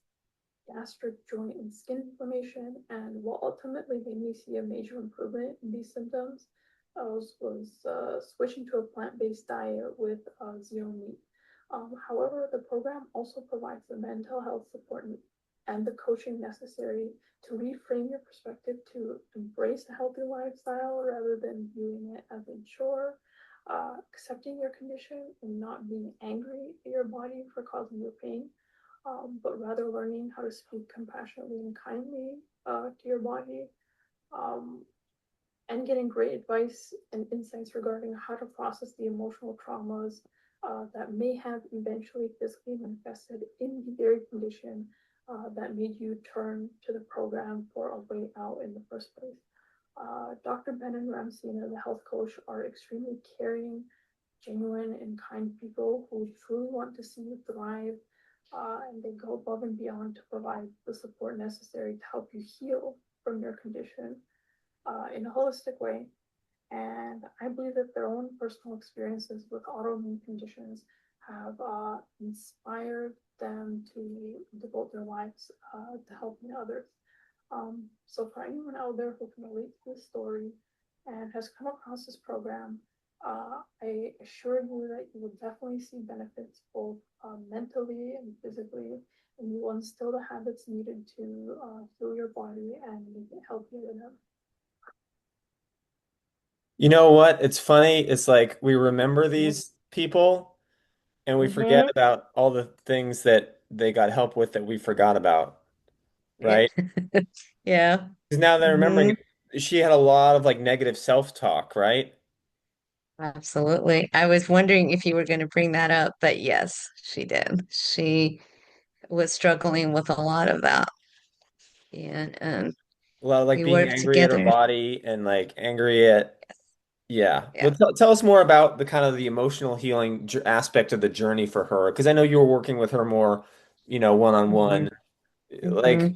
gastric joint and skin inflammation, and what ultimately made me see a major improvement in these symptoms was switching to a plant-based diet with zero meat. However, the program also provides the mental health support and the coaching necessary to reframe your perspective to embrace a healthy lifestyle rather than viewing it as a chore, accepting your condition and not being angry at your body for causing you pain, but rather learning how to speak compassionately and kindly to your body, um, and getting great advice and insights regarding how to process the emotional traumas that may have eventually physically manifested in the very condition that made you turn to the program for a way out in the first place. Dr. Ben and Ramsina, the health coach, are extremely caring, genuine, and kind people who truly want to see you thrive, and they go above and beyond to provide the support necessary to help you heal from your condition in a holistic way. And I believe that their own personal experiences with autoimmune conditions have inspired them to devote their lives to helping others. So for anyone out there who can relate to this story and has come across this program, I assure you that you will definitely see benefits both mentally and physically, and you will instill the habits needed to heal your body and make it healthier than ever. You know what? It's funny. It's like we remember these people and we forget Mm-hmm. about all the things that they got help with that we forgot about, Yeah. right? Yeah. Because now they're remembering Mm-hmm. she had a lot of like negative self-talk, right? Absolutely. I was wondering if you were going to bring that up, but yes, she did. She was struggling with a lot of that. And A lot of like we being worked angry at her together. body and like angry at, yeah. Yeah. Well, tell us more about the kind of the emotional healing aspect of the journey for her. Because I know you were working with her more, Mm-hmm. one-on-one. Mm-hmm. Like,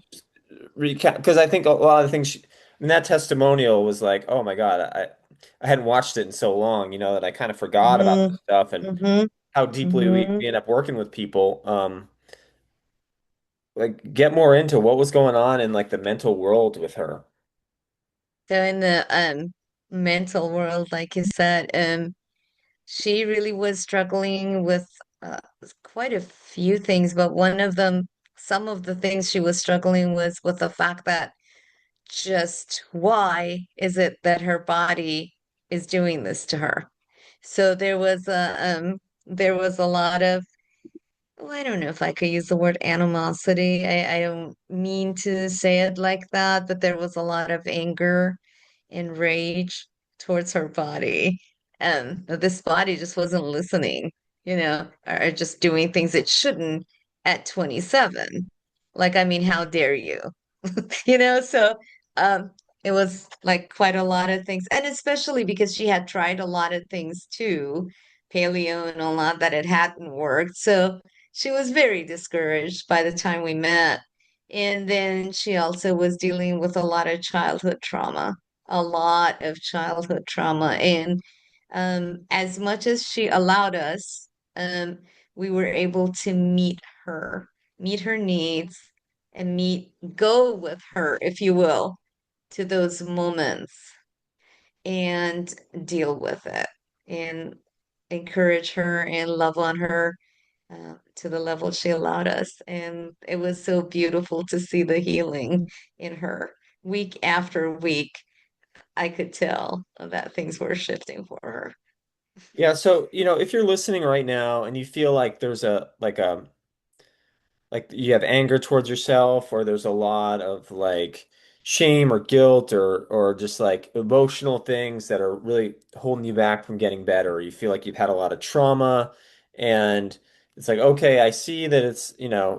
recap, because I think a lot of the things I mean, that testimonial was like, oh my God, I hadn't watched it in so long, that I kind of forgot about Mm-hmm. this stuff and Mm-hmm. how deeply Mm-hmm. we end up working with people. Like get more into what was going on in like the mental world with her. So in the mental world, like you said, she really was struggling with uh, quite a few things, but one of them, some of the things she was struggling was with the fact that just why is it that her body is doing this to her? So there was a lot of, well, I don't know if I could use the word animosity. I don't mean to say it like that, but there was a lot of anger and rage towards her body. And this body just wasn't listening, or just doing things it shouldn't at 27. Like, I mean, how dare you? So um it was like quite a lot of things. And especially because she had tried a lot of things too, paleo and all that it hadn't worked. So she was very discouraged by the time we met. And then she also was dealing with a lot of childhood trauma, a lot of childhood trauma. And as much as she allowed us, um, we were able to meet her needs, and go with her, if you will, to those moments and deal with it and encourage her and love on her to the level she allowed us. And it was so beautiful to see the healing in her. Week after week, I could tell that things were shifting for her. Yeah, so if you're listening right now and you feel like there's like you have anger towards yourself or there's a lot of like shame or guilt or just like emotional things that are really holding you back from getting better. You feel like you've had a lot of trauma and it's like, okay, I see that it's,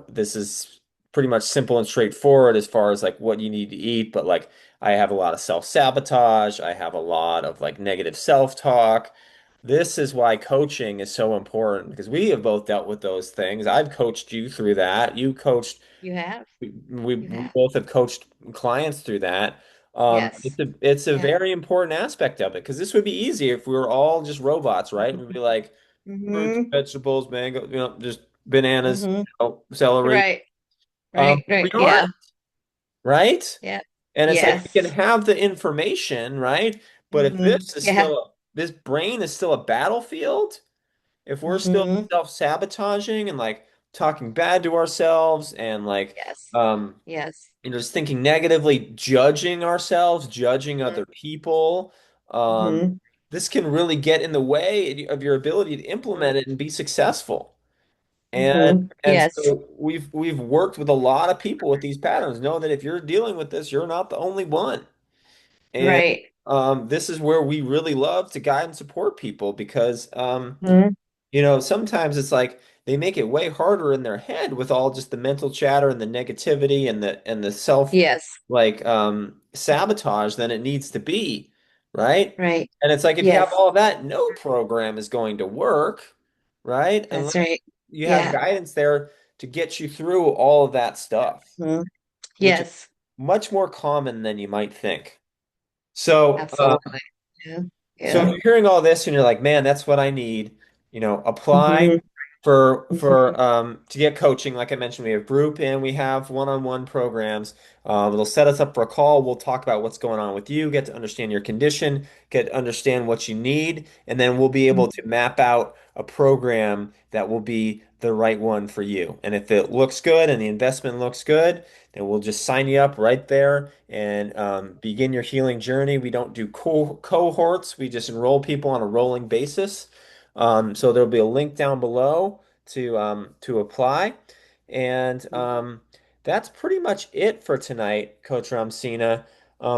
this is pretty much simple and straightforward as far as like what you need to eat, but like I have a lot of self-sabotage, I have a lot of like negative self-talk. This is why coaching is so important because we have both dealt with those things. I've coached you through that. You coached, You have, you we have. both have coached clients through that. Yes. It's a Yeah. very important aspect of it because this would be easy if we were all just robots, right? We'd be like fruits, Mm-hmm. vegetables, mango, just bananas, Mm-hmm. celery. Right. Right. We Right. aren't, Yeah. right? Yeah. And it's like we can Yes. have the information, right? But if Mm-hmm. Yeah. this brain is still a battlefield, if we're still Mm-hmm. self-sabotaging and like talking bad to ourselves and like Yes. um Yes. just thinking negatively, judging ourselves, judging other people, um Mm-hmm. this can really get in the way of your ability to implement it and be successful. And Mm-hmm. and Yes. so we've worked with a lot of people with these patterns. Know that if you're dealing with this, you're not the only one. And Right. this is where we really love to guide and support people because Mm-hmm. sometimes it's like they make it way harder in their head with all just the mental chatter and the negativity and the self Yes. like sabotage than it needs to be, right? Right. And it's like if you have Yes. all of that, no program is going to work, right? That's Unless right. you have Yeah. guidance there to get you through all of that stuff, Mhm. which is Yes. much more common than you might think. So, Absolutely. Yeah. so if Yeah. you're hearing all this and you're like, man, that's what I need, apply Mhm. for to get coaching. Like I mentioned, we have group and we have one-on-one programs. It'll set us up for a call. We'll talk about what's going on with you, get to understand your condition, get to understand what you need, and then we'll be able to map out a program that will be the right one for you. And if it looks good and the investment looks good, then we'll just sign you up right there and begin your healing journey. We don't do cohorts. We just enroll people on a rolling basis. So there'll be a link down below to apply. And that's pretty much it for tonight, Coach Ramsina.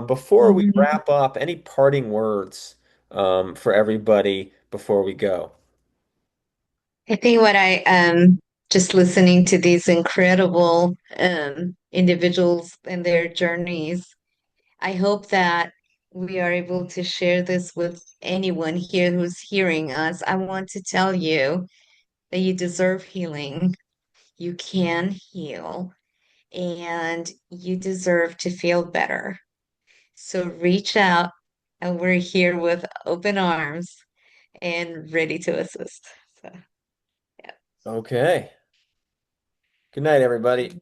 Before we Mhm. wrap up, any parting words for everybody before we go? I think what I just listening to these incredible individuals and their journeys, I hope that we are able to share this with anyone here who's hearing us. I want to tell you that you deserve healing. You can heal, and you deserve to feel better. So reach out, and we're here with open arms and ready to assist. So, yeah. Okay. Good night, everybody.